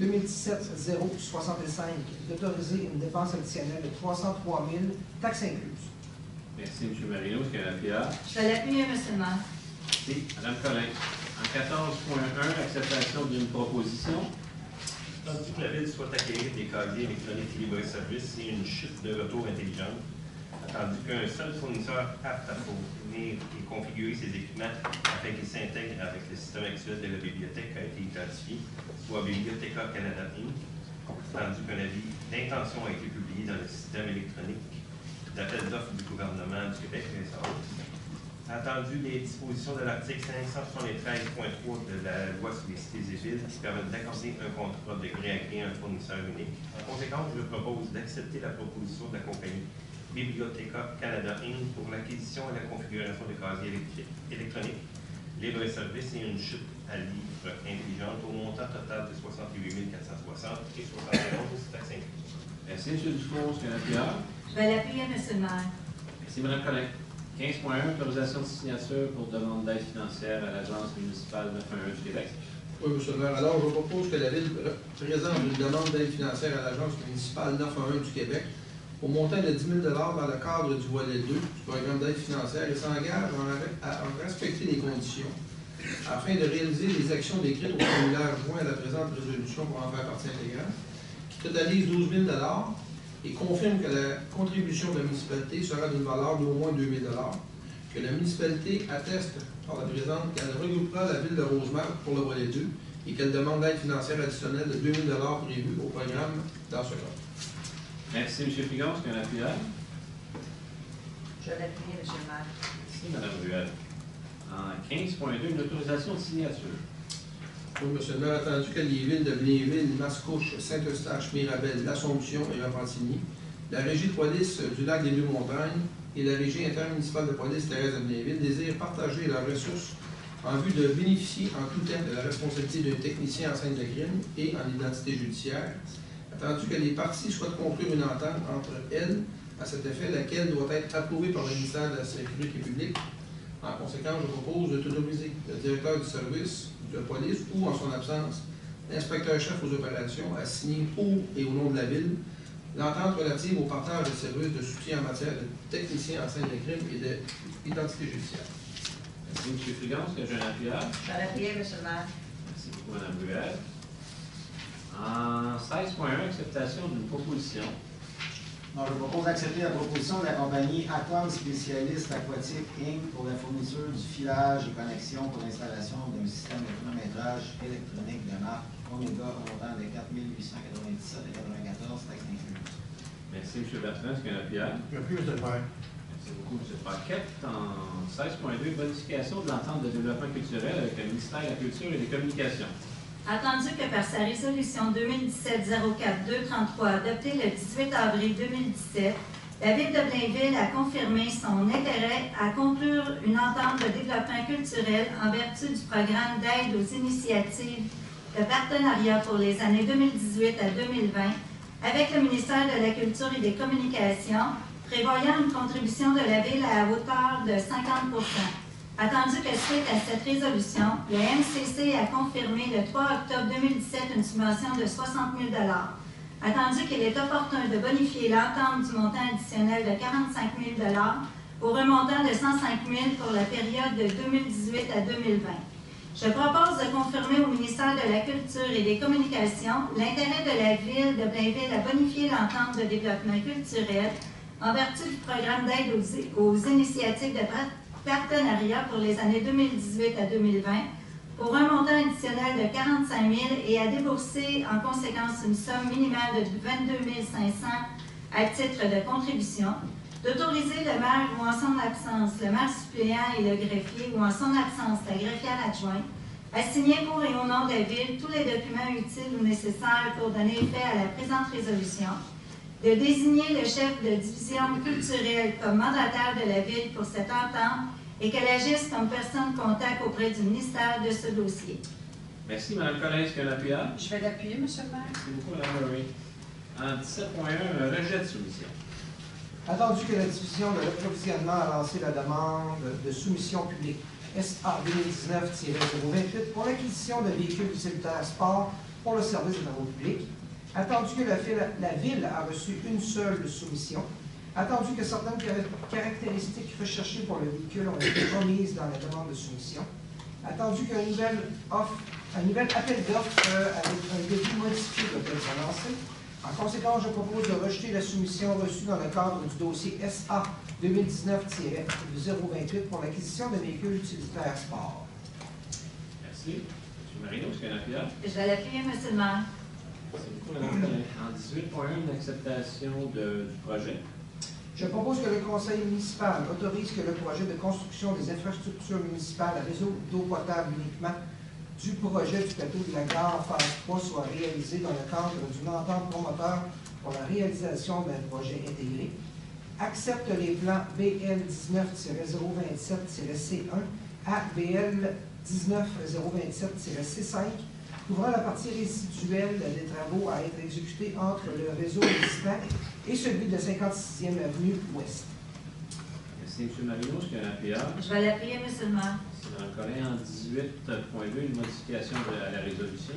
2017-065, d'autoriser une dépense additionnelle de 303 000, taxes incluses. Merci, M. Marino. Est-ce qu'il y a un appuyant? Je vais l'appuyer, M. le maire. Merci, Mme Collin. En 14.1, acceptation d'une proposition. Tandis que la Ville souhaite acquérir des casiers électroniques libre-service et une chute de retour intelligente, attendu qu'un seul fournisseur apte à fournir et configurer ses équipements afin qu'ils s'intègrent avec le système actuel de la bibliothèque a été identifié, soit Bibliotheca Canada Inc., attendu qu'un avis d'intention a été publié dans le système électronique d'appel d'offres du gouvernement du Québec, attendu les dispositions de l'article 573.3 de la loi sur les cités et villes qui permettent d'accorder un contrat de gré à gré à un fournisseur unique. En conséquence, je propose d'accepter la proposition de la compagnie Bibliotheca Canada Inc. pour l'acquisition et la configuration de casiers électroniques, libre-service et une chute à livre intelligente au montant total de 68 460 et 71 taxes incluses. Merci, M. Dufour. Est-ce qu'il y a un appuyant? Je vais l'appuyer, M. le maire. Merci, Mme Collin. 15.1, autorisation de signature pour demande d'aide financière à l'Agence municipale 911 du Québec. Oui, M. le maire. Alors, je propose que la Ville présente une demande d'aide financière à l'Agence municipale 911 du Québec au montant de 10 000 dans le cadre du volet 2 du programme d'aide financière et s'engage à respecter les conditions afin de réaliser les actions décrites au formulaire joint à la présente résolution pour en faire partie intégrante, qui totalise 12 000 et confirme que la contribution de la municipalité sera d'une valeur d'au moins 2 000 que la municipalité atteste par la présente qu'elle regroupera la Ville de Rosemère pour le volet 2 et qu'elle demande d'aide financière additionnelle de 2 000 prévue au programme dans ce cas. Merci, M. Pigon. Est-ce qu'il y a un appuyant? Je vais l'appuyer, M. le maire. Merci, Mme Ruel. En 15.2, une autorisation de signature. Oui, M. le maire, attendu que les villes de Blainville, Mascouche, Saint-Eustache, Mirabel, l'Assomption et Repentigny, la Régie de police du lac des Deux-Montagnes et la Régie intermunicipale de police Thérèse de Blainville désirent partager leurs ressources en vue de bénéficier en tout temps de la responsabilité d'un technicien en scène de crime et en identité judiciaire, attendu que les parties souhaitent conclure une entente entre elles à cet effet, laquelle doit être approuvée par le ministère de la Sécurité publique. En conséquence, je propose d'autoriser le directeur du service de police ou, en son absence, l'inspecteur-chef aux opérations à signer pour et au nom de la Ville l'entente relative au partage de services de soutien en matière de techniciens en scène de crime et d'identité judiciaire. Merci, M. Frigon. Est-ce que j'ai un appuyeur? Je vais l'appuyer, M. le maire. Merci beaucoup, Mme Ruel. En 16.1, acceptation d'une proposition. Donc, je propose d'accepter la proposition de la compagnie Aquam Spécialiste Aquatique Inc. pour la fourniture du filage et connexion pour l'installation d'un système de chronométrage électronique de marque Omega au montant de 4 897,94 taxes incluses. Merci, M. Bertrand. Est-ce qu'il y a un appuyeur? J'appuie, M. le maire. Merci beaucoup, M. Paquette. En 16.2, bonification de l'entente de développement culturel avec le ministère de la Culture et des Communications. Attendu que par sa résolution 2017-04-233 adoptée le 18 avril 2017, la Ville de Blainville a confirmé son intérêt à conclure une entente de développement culturel en vertu du programme d'aide aux initiatives de partenariat pour les années 2018 à 2020 avec le ministère de la Culture et des Communications, prévoyant une contribution de la Ville à hauteur de 50 %. Attendu que suite à cette résolution, le MCC a confirmé le 3 octobre 2017 une subvention de 60 000 $. Attendu qu'il est opportun de bonifier l'entente du montant additionnel de 45 000 $ au remontant de 105 000 $ pour la période de 2018 à 2020. Je propose de confirmer au ministère de la Culture et des Communications l'intérêt de la Ville de Blainville à bonifier l'entente de développement culturel en vertu du programme d'aide aux initiatives de partenariat pour les années 2018 à 2020 pour un montant additionnel de 45 000 $ et à débourser en conséquence une somme minimale de 22 500 $ à titre de contribution, d'autoriser le maire ou en son absence le maire suppléant et le greffier ou en son absence la greffière adjointe à signer pour et au nom de la Ville tous les documents utiles ou nécessaires pour donner effet à la présente résolution, de désigner le chef de division culturelle comme mandataire de la Ville pour cette entente et qu'elle agisse comme personne contact auprès du ministère de ce dossier. Merci, Mme Collin. Est-ce qu'il y a un appuyeur? Je vais l'appuyer, M. le maire. Merci beaucoup, Mme Murray. En 17.1, un rejet de soumission. Attendu que la division de l'approvisionnement a lancé la demande de soumission publique SA 2019-028 pour l'acquisition de véhicules utilitaires sport pour le service des travaux publics. Attendu que la Ville a reçu une seule soumission. Attendu que certaines caractéristiques recherchées pour le véhicule ont été omises dans la demande de soumission. Attendu qu'un nouvel appel d'offres avec un débit modifié doit être lancé. En conséquence, je propose de rejeter la soumission reçue dans le cadre du dossier SA 2019-028 pour l'acquisition de véhicules utilitaires sport. Merci. M. Marino, est-ce qu'il y a un appuyeur? Je vais l'appuyer, M. le maire. Merci beaucoup, Mme Collin. En 18.1, une acceptation du projet. Je propose que le conseil municipal autorise que le projet de construction des infrastructures municipales à réseau d'eau potable uniquement du projet du plateau de la gare phase 3 soit réalisé dans le cadre d'une entente promoteur pour la réalisation d'un projet intégré, accepte les plans BL 19-027-C1 à BL 19-027-C5 couvrant la partie résiduelle des travaux à être exécutés entre le réseau existant et celui de 56e Avenue Ouest. Merci, M. Marino. Est-ce qu'il y a un appuyeur? Je vais l'appuyer, M. le maire. Merci, Mme Collin. En 18.2, une modification à la résolution.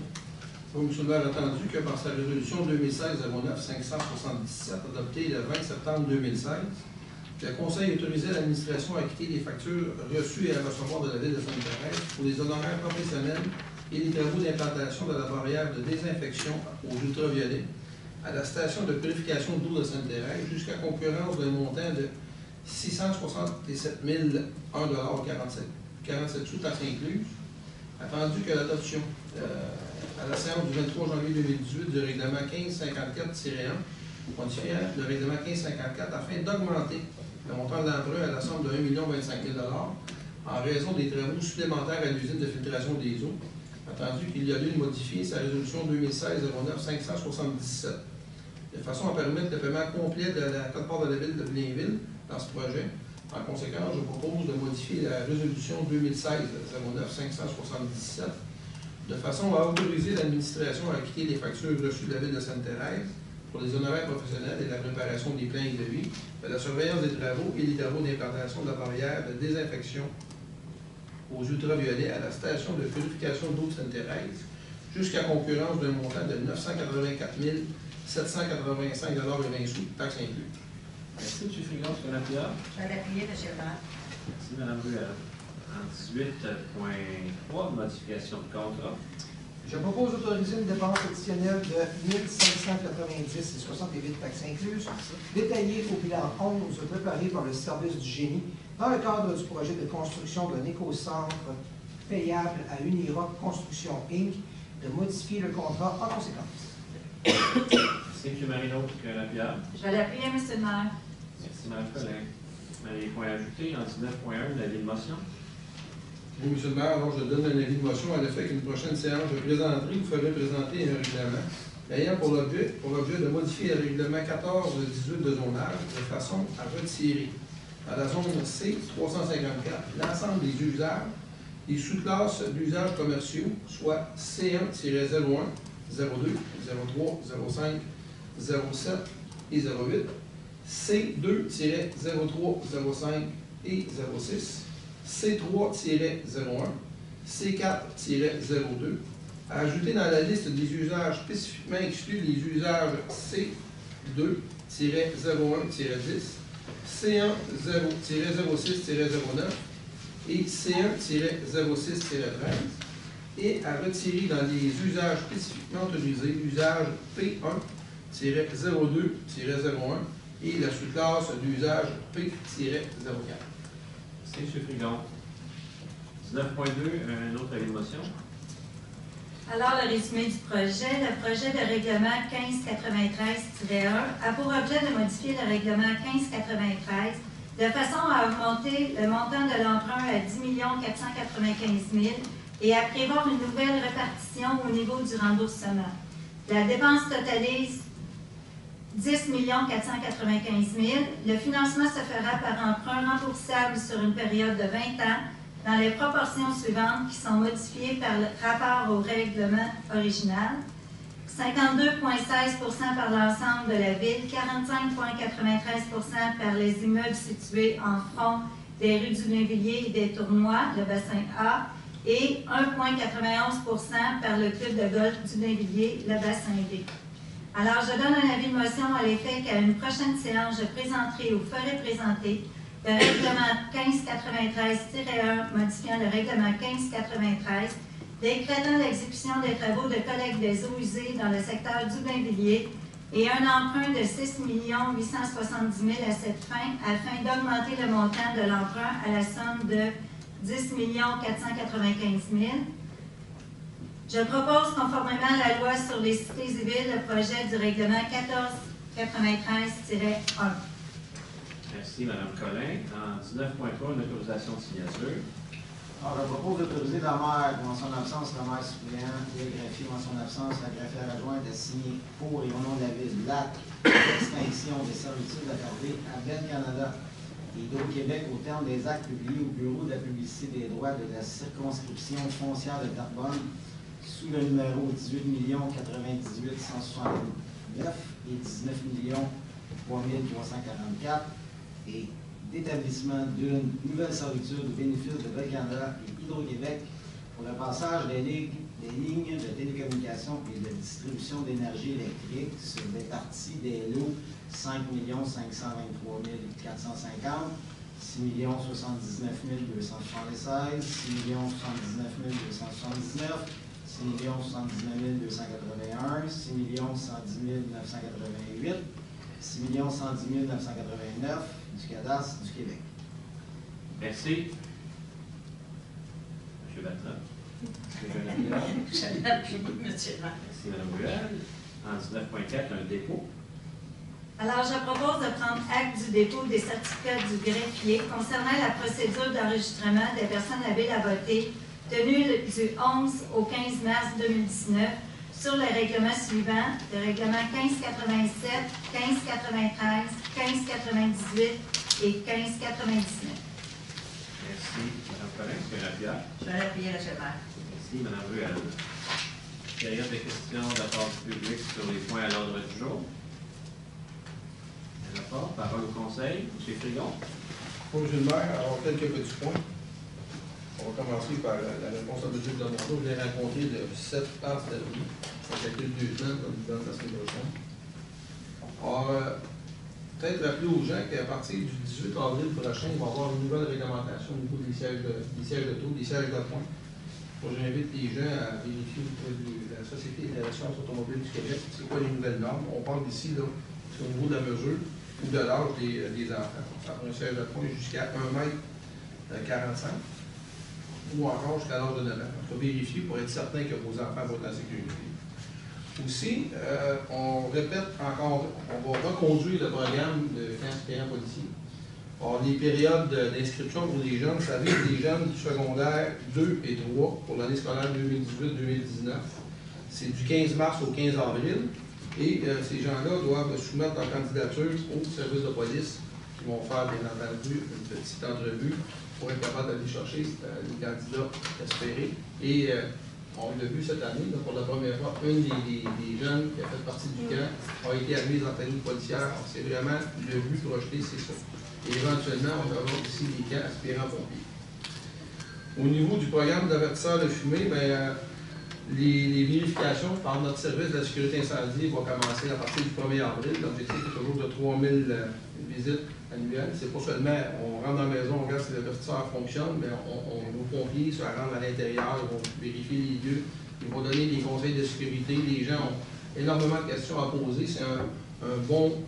Oui, M. le maire, attendu que par sa résolution 2016-09-577, adoptée le 20 septembre 2016, le Conseil autorisait l'administration à quitter les factures reçues et à recevoir de la Ville de Sainte-Thérèse pour les honoraires professionnels et les travaux d'implantation de la barrière de désinfection aux ultraviolets à la station de purification d'eau de Sainte-Thérèse jusqu'à concurrence d'un montant de 667 001,47 sous taxes incluses, attendu que l'adoption à la séance du 23 janvier 2018 du règlement 1554-1, modifiant le règlement 1554 afin d'augmenter le montant de l'emprunt à la somme de 1 025 000 $ en raison des travaux supplémentaires à l'usine de filtration des eaux, attendu qu'il y a lieu de modifier sa résolution 2016-09-577, de façon à permettre le paiement complet de la quote-part de la Ville de Blainville dans ce projet. En conséquence, je propose de modifier la résolution 2016-09-577 de façon à autoriser l'administration à quitter les factures reçues de la Ville de Sainte-Thérèse pour les honoraires professionnels et la préparation des plans de vie, de la surveillance des travaux et les travaux d'implantation de la barrière de désinfection aux ultraviolets à la station de purification d'eau de Sainte-Thérèse, jusqu'à concurrence d'un montant de 984 785,20 taxes incluses. Merci, M. Frigon. Est-ce qu'on appuie? Je vais l'appuyer, M. le maire. Merci, Mme Ruel. En 18.3, modification de contrat. Je propose d'autoriser une dépense additionnelle de 1590,68 taxes incluses, détaillée au bilan 11 préparé par le service du génie dans le cadre du projet de construction d'un éco-centre payable à Uniroc Construction Inc. de modifier le contrat en conséquence. Merci, M. Marino. Est-ce qu'on appuie? Je vais l'appuyer, M. le maire. Merci, Mme Collin. Les points ajoutés en 19.1, l'avis de motion. Oui, M. le maire, alors je donne un avis de motion à l'effet qu'une prochaine séance de présenterie vous ferait présenter un règlement ayant pour l'objet de modifier le règlement 14-18 de zonage de façon à retirer à la zone C 354 l'ensemble des usages des sous-classes d'usages commerciaux, soit C1-01, 02, 03, 05, 07 et 08, C2-03, 05 et 06, C3-01, C4-02, à ajouter dans la liste des usages spécifiquement exclus les usages C2-01-10, C1-0-06-09 et C1-06-13, et à retirer dans les usages spécifiquement autorisés l'usage P1-02-01 et la sous-classe d'usage P-04. Merci, M. Frigon. 19.2, un autre avis de motion. Alors, le résumé du projet. Le projet de règlement 1593-1 a pour objet de modifier le règlement 1593 de façon à augmenter le montant de l'emprunt à 10 495 000 et à prévoir une nouvelle répartition au niveau du remboursement. La dépense totalise 10 495 000. Le financement se fera par emprunt remboursable sur une période de 20 ans dans les proportions suivantes qui sont modifiées par le rapport au règlement original. 52,16 par l'ensemble de la ville, 45,93 par les immeubles situés en front des rues du Blainvilliers et des Tournois, le bassin A, et 1,91 par le club de golf du Blainvilliers, le bassin B. Alors, je donne un avis de motion à l'effet qu'à une prochaine séance, je présenterai ou ferai présenter le règlement 1593-1 modifiant le règlement 1593, décrétant l'exécution des travaux de collecte des eaux usées dans le secteur du Blainvilliers et un emprunt de 6 870 000 à cette fin, afin d'augmenter le montant de l'emprunt à la somme de 10 495 000. Je propose, conformément à la loi sur les cités et villes, le projet du règlement 1493-1. Merci, Mme Collin. En 19.3, une autorisation de signature. Alors, je propose d'autoriser la maire, ou en son absence, le maire suppléant et le greffier, ou en son absence, la greffière adjointe, à signer pour et au nom de la ville l'acte d'extinction des servitudes accordées à Ben Canada et d'Hydro-Québec au terme des actes publiés au Bureau de la publicité des droits de la circonscription foncière de Terrebonne sous le numéro 18 098 169 et 19 3344 et d'établissement d'une nouvelle servitude au bénéfice de Bel Canada et Hydro-Québec pour le passage des lignes de télécommunications et de distribution d'énergie électrique sur des parties des lots 5 523 450, 6 079 276, 6 079 279, 6 079 281, 6 110 988, 6 110 989 du cadastre du Québec. Merci. M. Bertrand. Je l'appuie, M. le maire. Merci, Mme Ruel. En 19.4, un dépôt. Alors, je propose de prendre acte du dépôt des certificats du greffier concernant la procédure d'enregistrement des personnes habiles à voter tenue du 11 au 15 mars 2019 sur les règlements suivants, le règlement 1587, 1593, 1598 et 1599. Merci, Mme Collin. Est-ce que j'appuie? Je vais l'appuyer, M. le maire. Merci, Mme Ruel. Période de questions de la part du public sur les points à l'ordre du jour. Rapport, parole au conseil. M. Frigon. Pour M. le maire, alors quelques petits points. On va commencer par la réponse à M. Domondo. Je l'ai rencontré le 7 mars dernier. Ça calcule 2 semaines, comme nous donne la semaine prochaine. Alors, peut-être rappeler aux gens qu'à partir du 18 avril prochain, il va y avoir une nouvelle réglementation au niveau des sièges d'auto, des sièges de pointe. J'invite les gens à vérifier auprès de la Société de l'assurance automobile du Québec, c'est quoi les nouvelles normes. On parle ici, là, c'est au niveau de la mesure ou de l'âge des enfants. Ça prend un siège de pointe jusqu'à 1,45 m ou encore jusqu'à l'âge de 9 ans. Il faut vérifier pour être certain que vos enfants vont être en sécurité. Aussi, on répète encore, on va reconduire le programme de camp suppléant policier. Alors, les périodes d'inscription pour les jeunes, vous savez, les jeunes du secondaire 2 et 3 pour l'année scolaire 2018-2019, c'est du 15 mars au 15 avril. Et ces gens-là doivent soumettre leur candidature au service de police qui vont faire, bien entendu, une petite entrevue pour être capable d'aller chercher les candidats espérés. Et on l'a vu cette année, là, pour la première fois, une des jeunes qui a fait partie du camp a été admise en tenue policière. C'est vraiment le but projeté, c'est ça. Et éventuellement, on va avoir ici des camps aspirants pompiers. Au niveau du programme d'avertisseur de fumée, bien, les vérifications par notre service de la sécurité incendie vont commencer à partir du 1er avril. L'objectif est toujours de 3000 visites annuelles. C'est pas seulement, on rentre dans la maison, on regarde si l'avertisseur fonctionne, mais nos pompiers se rendent à l'intérieur, ils vont vérifier les lieux, ils vont donner des conseils de sécurité. Les gens ont énormément de questions à poser. C'est un bon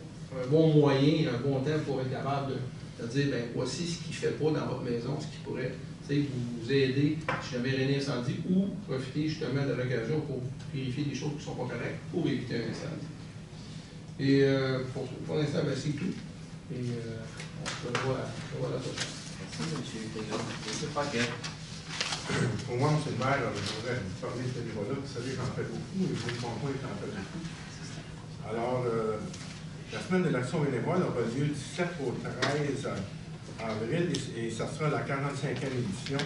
moyen, un bon temps pour être capable de dire, bien, voici ce qui ne fait pas dans votre maison, ce qui pourrait vous aider si jamais il y a un incendie ou profiter justement de l'occasion pour vérifier des choses qui ne sont pas correctes pour éviter un incendie. Et pour l'instant, ben, c'est tout. Et on se revoit la prochaine. Merci, M. Taylor. M. Paquet. Pour moi, M. le maire, je voudrais vous parler de ce niveau-là. Vous savez, j'en fais beaucoup, et vous, mon point, j'en fais beaucoup. Alors, la semaine de l'action bénévole aura lieu du 7 au 13 avril et ça sera la 45e édition.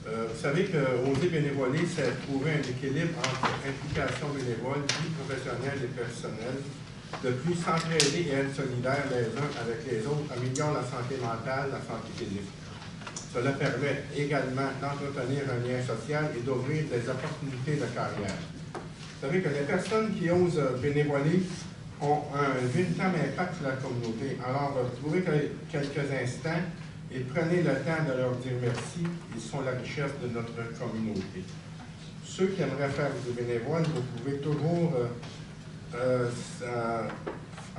Vous savez qu'Oser bénévoler, c'est trouver un équilibre entre implication bénévole, vie professionnelle et personnelle. De plus, s'entraider et être solidaires les uns avec les autres améliore la santé mentale, la santé physique. Cela permet également d'entretenir un lien social et d'ouvrir des opportunités de carrière. Vous savez que les personnes qui osent bénévoler ont un véritable impact sur la communauté. Alors, trouvez quelques instants et prenez le temps de leur dire merci. Ils sont la richesse de notre communauté. Ceux qui aimeraient faire du bénévole, vous pouvez toujours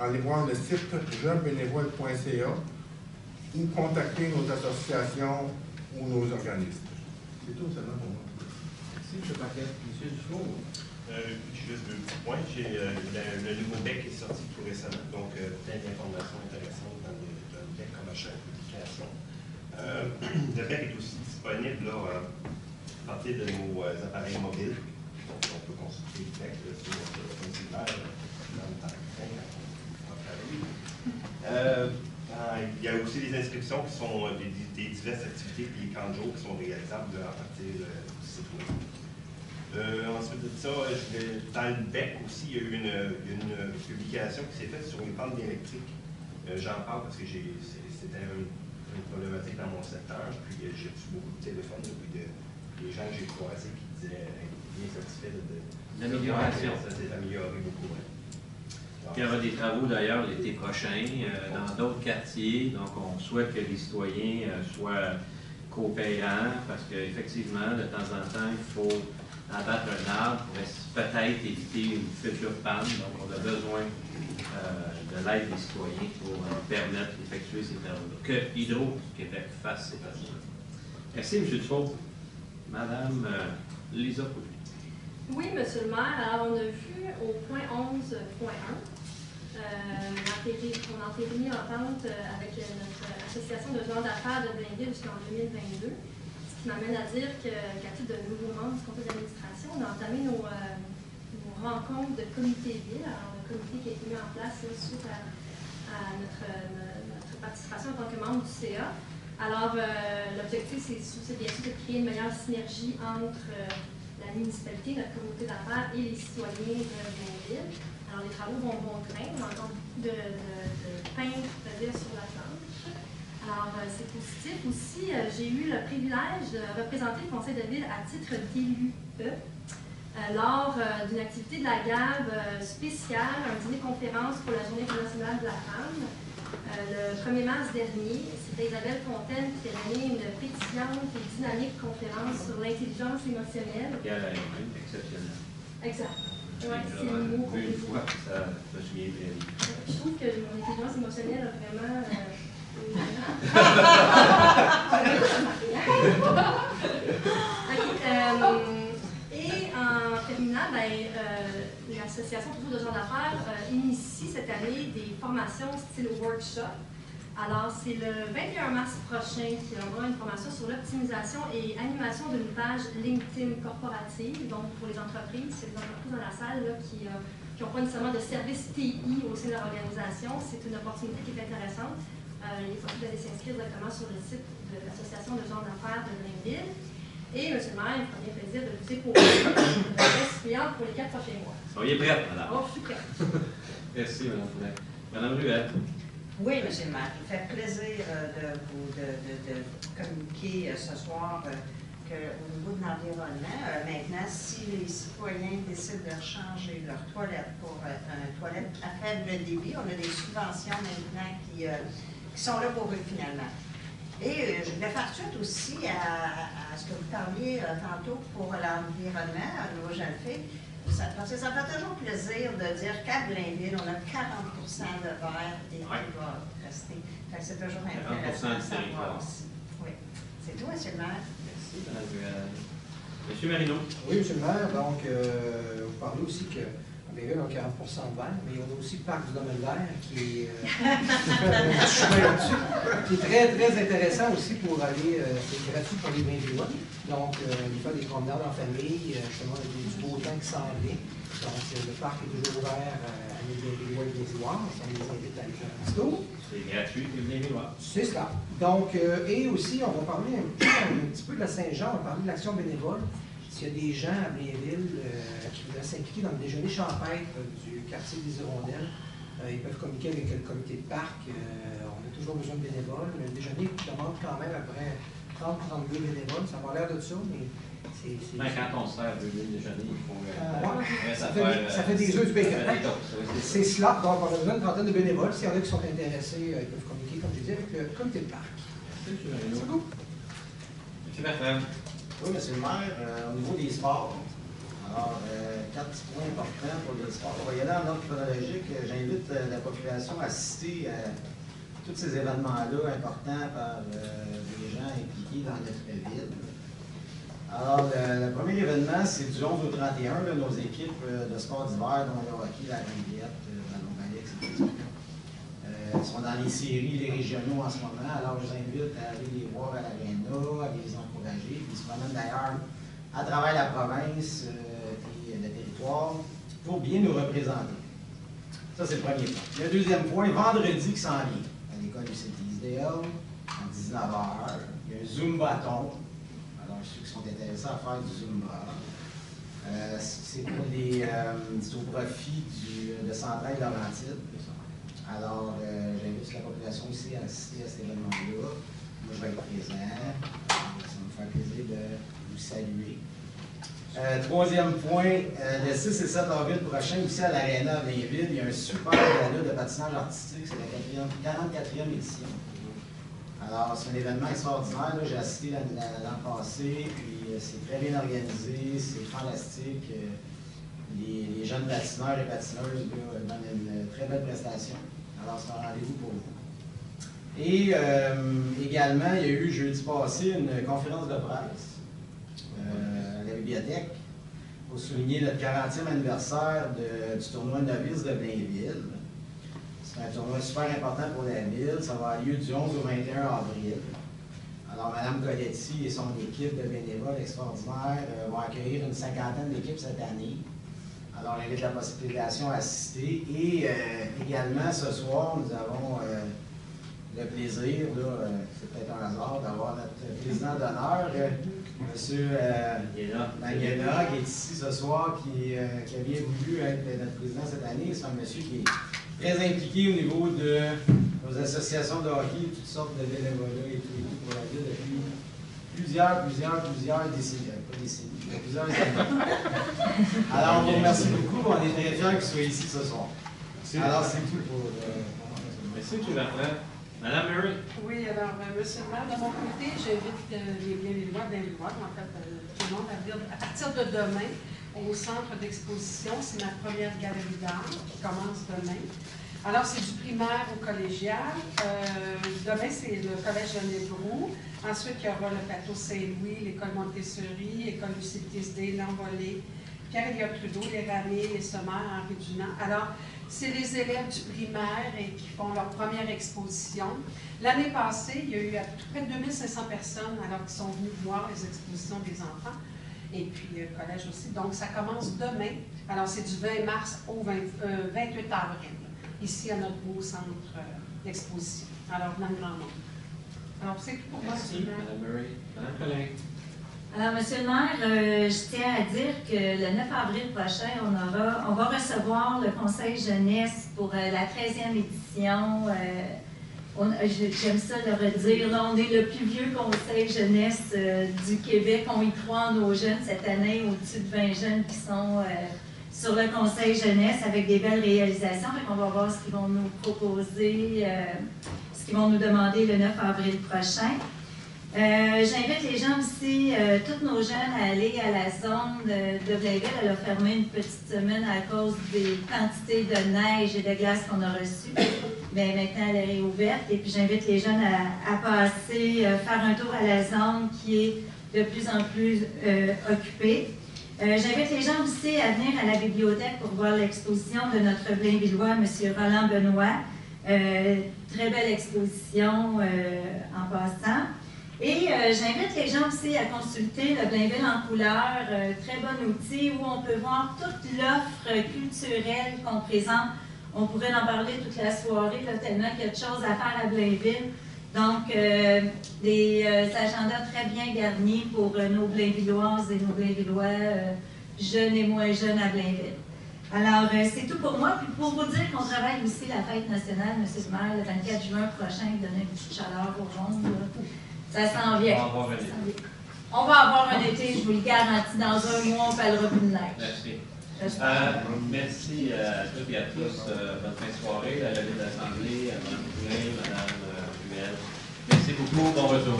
aller voir le site jobsbénévole.ca ou contacter nos associations ou nos organismes. C'est tout seulement pour moi. Merci, M. Paquet. M. Dufour. Juste deux petits points. Le nouveau BEC est sorti tout récemment, donc plein d'informations intéressantes dans le BEC comme à chaque publication. Le BEC est aussi disponible là, à partir de nos appareils mobiles. Donc, on peut consulter le BEC sur notre téléphone cellulaire dans le temps il y a aussi des inscriptions qui sont des diverses activités et des camps de jour qui sont réalisables à partir du site web. Ensuite de ça, dans le BEC aussi, il y a eu une publication qui s'est faite sur les pannes électriques. J'en parle parce que c'était une problématique dans mon secteur. Puis j'ai reçu beaucoup de téléphones des gens que j'ai croisés qui disaient être bien satisfaits de l'amélioration. Ça s'est amélioré beaucoup. Ouais. Il y aura des travaux d'ailleurs l'été prochain dans d'autres quartiers. Donc, on souhaite que les citoyens soient coopérants parce qu'effectivement, de temps en temps, il faut abattre un arbre pour peut-être éviter une future panne. Donc, on a besoin de l'aide des citoyens pour nous permettre d'effectuer ces travaux-là. Que Hydro-Québec fasse ces travaux-là. Merci, M. Dufault. Madame Lisa Poulet. Oui, M. le maire. Alors, on a vu au point 11.1, on a entériné l'entente avec notre association de gens d'affaires de Blainville jusqu'en 2022. Ce qui m'amène à dire qu'à titre de nouveaux membres du conseil d'administration, on a entamé nos rencontres de comité ville. Alors, le comité qui a été mis en place suite à notre participation en tant que membre du CA. Alors, l'objectif, c'est bien sûr de créer une meilleure synergie entre la municipalité, notre communauté d'affaires et les citoyens de Blainville. Alors, les travaux vont traîner, on entend de peintre, c'est-à-dire sur la planche. Alors, c'est positif. Aussi, j'ai eu le privilège de représenter le conseil de ville à titre d'élu lors d'une activité de la GAB spéciale, un dîner-conférence pour la Journée internationale de la femme. Le 1er mars dernier, c'était Isabelle Fontaine qui a donné une pétillante et dynamique conférence sur l'intelligence émotionnelle. Et elle a été exceptionnelle. Exact. Ouais, c'est le mot qu'on une fois que ça me souviens très bien. Je trouve que mon intelligence émotionnelle a vraiment... Et en terminant, l'association Toujours de gens d'affaires initie cette année des formations style workshop. Alors, c'est le 21 mars prochain qu'il y aura une formation sur l'optimisation et animation d'une page LinkedIn corporative. Donc, pour les entreprises, c'est des entreprises dans la salle là, qui n'ont pas nécessairement de service TI au sein de leur organisation. C'est une opportunité qui est intéressante. Il est possible d'aller s'inscrire directement sur le site de l'Association de gens d'affaires de Blainville. Et M. le maire, il me fera bien plaisir de vous épauler cliente pour les 4 prochains mois. Soyez prête, madame. Oh, je suis prête. Merci, Mme Founet. Mme Ruel. Oui, M. le maire, il fait plaisir de communiquer ce soir qu'au niveau de l'environnement, maintenant, si les citoyens décident de changer leur toilette pour une toilette à faible débit, on a des subventions maintenant qui sont là pour eux finalement. Et je voulais faire suite aussi à ce que vous parliez tantôt pour l'environnement, à nos jeunes filles. Parce que ça fait toujours plaisir de dire qu'à Blainville, on a 40 de verre et qui va rester. C'est toujours intéressant de savoir aussi. Oui. C'est tout, M. le maire. Merci, Mme Ruel. M. Marino. Oui, M. le maire. Donc, vous parlez aussi que Blainville a 40 de verre, mais on a aussi le parc du domaine vert qui est très, très intéressant aussi pour aller, c'est gratuit pour les Blainvillois. Donc, il fait des promenades en famille, justement, avec du beau temps qui s'en vient. Donc, le parc est toujours ouvert à les Blainvillois et Blainvillois. On les invite à aller faire un petit tour. C'est gratuit pour les Blainvillois. C'est cela. Donc, et aussi, on va parler un petit peu de la Saint-Jean, on va parler de l'action bénévole. S'il y a des gens à Blainville qui voudraient s'impliquer dans le déjeuner champêtre du quartier des Hirondelles, ils peuvent communiquer avec le comité de parc. On a toujours besoin de bénévoles. Le déjeuner demande quand même après 30-32 bénévoles. Ça va l'air de ça, mais c'est... Quand on sert le déjeuner, il faut... ça fait des œufs du bacon. C'est cela. Donc, on a besoin d'une trentaine de bénévoles. S'il y en a qui sont intéressés, ils peuvent communiquer, comme je disais, avec le comité de parc. Merci beaucoup. M. Bertrand. Oui, M. le maire, au niveau des sports, alors, 4 petits points importants pour les sports. On va y aller en ordre chronologique. J'invite la population à assister à tous ces événements-là importants par des gens impliqués dans notre ville. Alors, le premier événement, c'est du 11 au 31, là, nos équipes de sport d'hiver, dont le hockey, la ringuette, la Longalix, etc. Ils sont dans les séries, les régionaux en ce moment, alors je vous invite à aller les voir à l'Arena, à les encourager. Ils se promènent d'ailleurs à travers la province et le territoire pour bien nous représenter. Ça, c'est le premier point. Le deuxième point, vendredi qui s'en vient, à l'école du CTISDL, à 19h, il y a un Zumbathon. Alors, ceux qui sont intéressés à faire du Zumba. C'est au profit de Centraide Laurentide. Alors, j'invite la population aussi à assister à cet événement-là. Moi, je vais être présent. Ça me fait plaisir de vous saluer. Troisième point, le 6 et 7 avril prochain, aussi à l'Arena à Blainville, il y a un super gala de patinage artistique. C'est la 44e édition. Alors, c'est un événement extraordinaire. J'ai assisté l'an passé, puis c'est très bien organisé, c'est fantastique. Les jeunes patineurs et patineuses donnent une très belle prestation. Alors, c'est un rendez-vous pour vous. Et également, il y a eu jeudi passé une conférence de presse à la bibliothèque pour souligner notre 40e anniversaire du tournoi novice de Blainville. C'est un tournoi super important pour la ville. Ça va avoir lieu du 11 au 21 avril. Alors, Mme Coletti et son équipe de bénévoles extraordinaires vont accueillir une 50aine d'équipes cette année. Alors, on invite la population à assister. Et également, ce soir, nous avons le plaisir, c'est peut-être un hasard, d'avoir notre président d'honneur, M. Maguena, qui est ici ce soir, qui a bien voulu être notre président cette année. C'est un monsieur qui est très impliqué au niveau de nos associations de hockey, toutes sortes de bénévolats et tout pour la ville depuis plusieurs décennies, pas décennies, Plusieurs années. Alors, on vous remercie beaucoup. On est très fiers que vous soyez ici ce soir. Merci. Alors, c'est tout pour... Merci, M. Bertrand. Madame Murray. Oui, alors, monsieur le maire, de mon côté, j'invite les Blainvillois, en fait, tout le monde à venir à partir de demain au centre d'exposition. C'est ma première galerie d'art qui commence demain. Alors, c'est du primaire au collégial. Demain, c'est le collège Geneviève-Roux. Ensuite, il y aura le plateau Saint-Louis, l'école Montessori, l'école Lucie Tisdé, l'Envolée, Pierre-Éliott Trudeau, les Ramées, les Sommaires, Henri Dunant. Alors, c'est les élèves du primaire et qui font leur première exposition. L'année passée, il y a eu à peu près 2500 personnes alors qui sont venues voir les expositions des enfants. Et puis le collège aussi. Donc, ça commence demain. Alors, c'est du 20 mars au 28 avril, ici à notre beau centre d'exposition. Alors, dans le grand monde. Alors, c'est tout pour moi. Merci, Mme Murray. Mme Collin. Alors, Monsieur le maire, je tiens à dire que le 9 avril prochain, on va recevoir le Conseil jeunesse pour la 13e édition. J'aime ça le redire. Là, on est le plus vieux Conseil jeunesse du Québec. On y croit en nos jeunes cette année, au-dessus de 20 jeunes qui sont sur le Conseil jeunesse avec des belles réalisations. On va voir ce qu'ils vont nous proposer, ce qu'ils vont nous demander le 9 avril prochain. J'invite les gens aussi, tous nos jeunes, à aller à la zone de Blainville. Elle a fermé une petite semaine à cause des quantités de neige et de glace qu'on a reçues. Mais maintenant, elle est réouverte. Et puis, j'invite les jeunes à passer, faire un tour à la zone qui est de plus en plus occupée. J'invite les gens aussi à venir à la bibliothèque pour voir l'exposition de notre Blainvillois, M. Roland Benoît. Très belle exposition en passant. Et j'invite les gens aussi à consulter le Blainville en couleur, très bon outil où on peut voir toute l'offre culturelle qu'on présente. On pourrait en parler toute la soirée, là, tellement qu'il y a de choses à faire à Blainville. Donc, des agendas très bien garnis pour nos Blainvilloises et nos Blainvillois, jeunes et moins jeunes à Blainville. Alors, c'est tout pour moi. Puis pour vous dire qu'on travaille aussi la fête nationale, M. le maire, le 24 juin prochain, donner une petite chaleur au monde. Là. Ça s'en vient. On va avoir un été, je vous le garantis. Dans un mois, on parlera plus de neige. Merci. Merci à toutes et à tous. Bonne fin de soirée. La levée de l'Assemblée, à Mme Poulin, Mme Ruel. Merci beaucoup. Bon retour.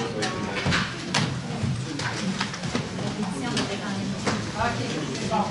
OK, c'est bon.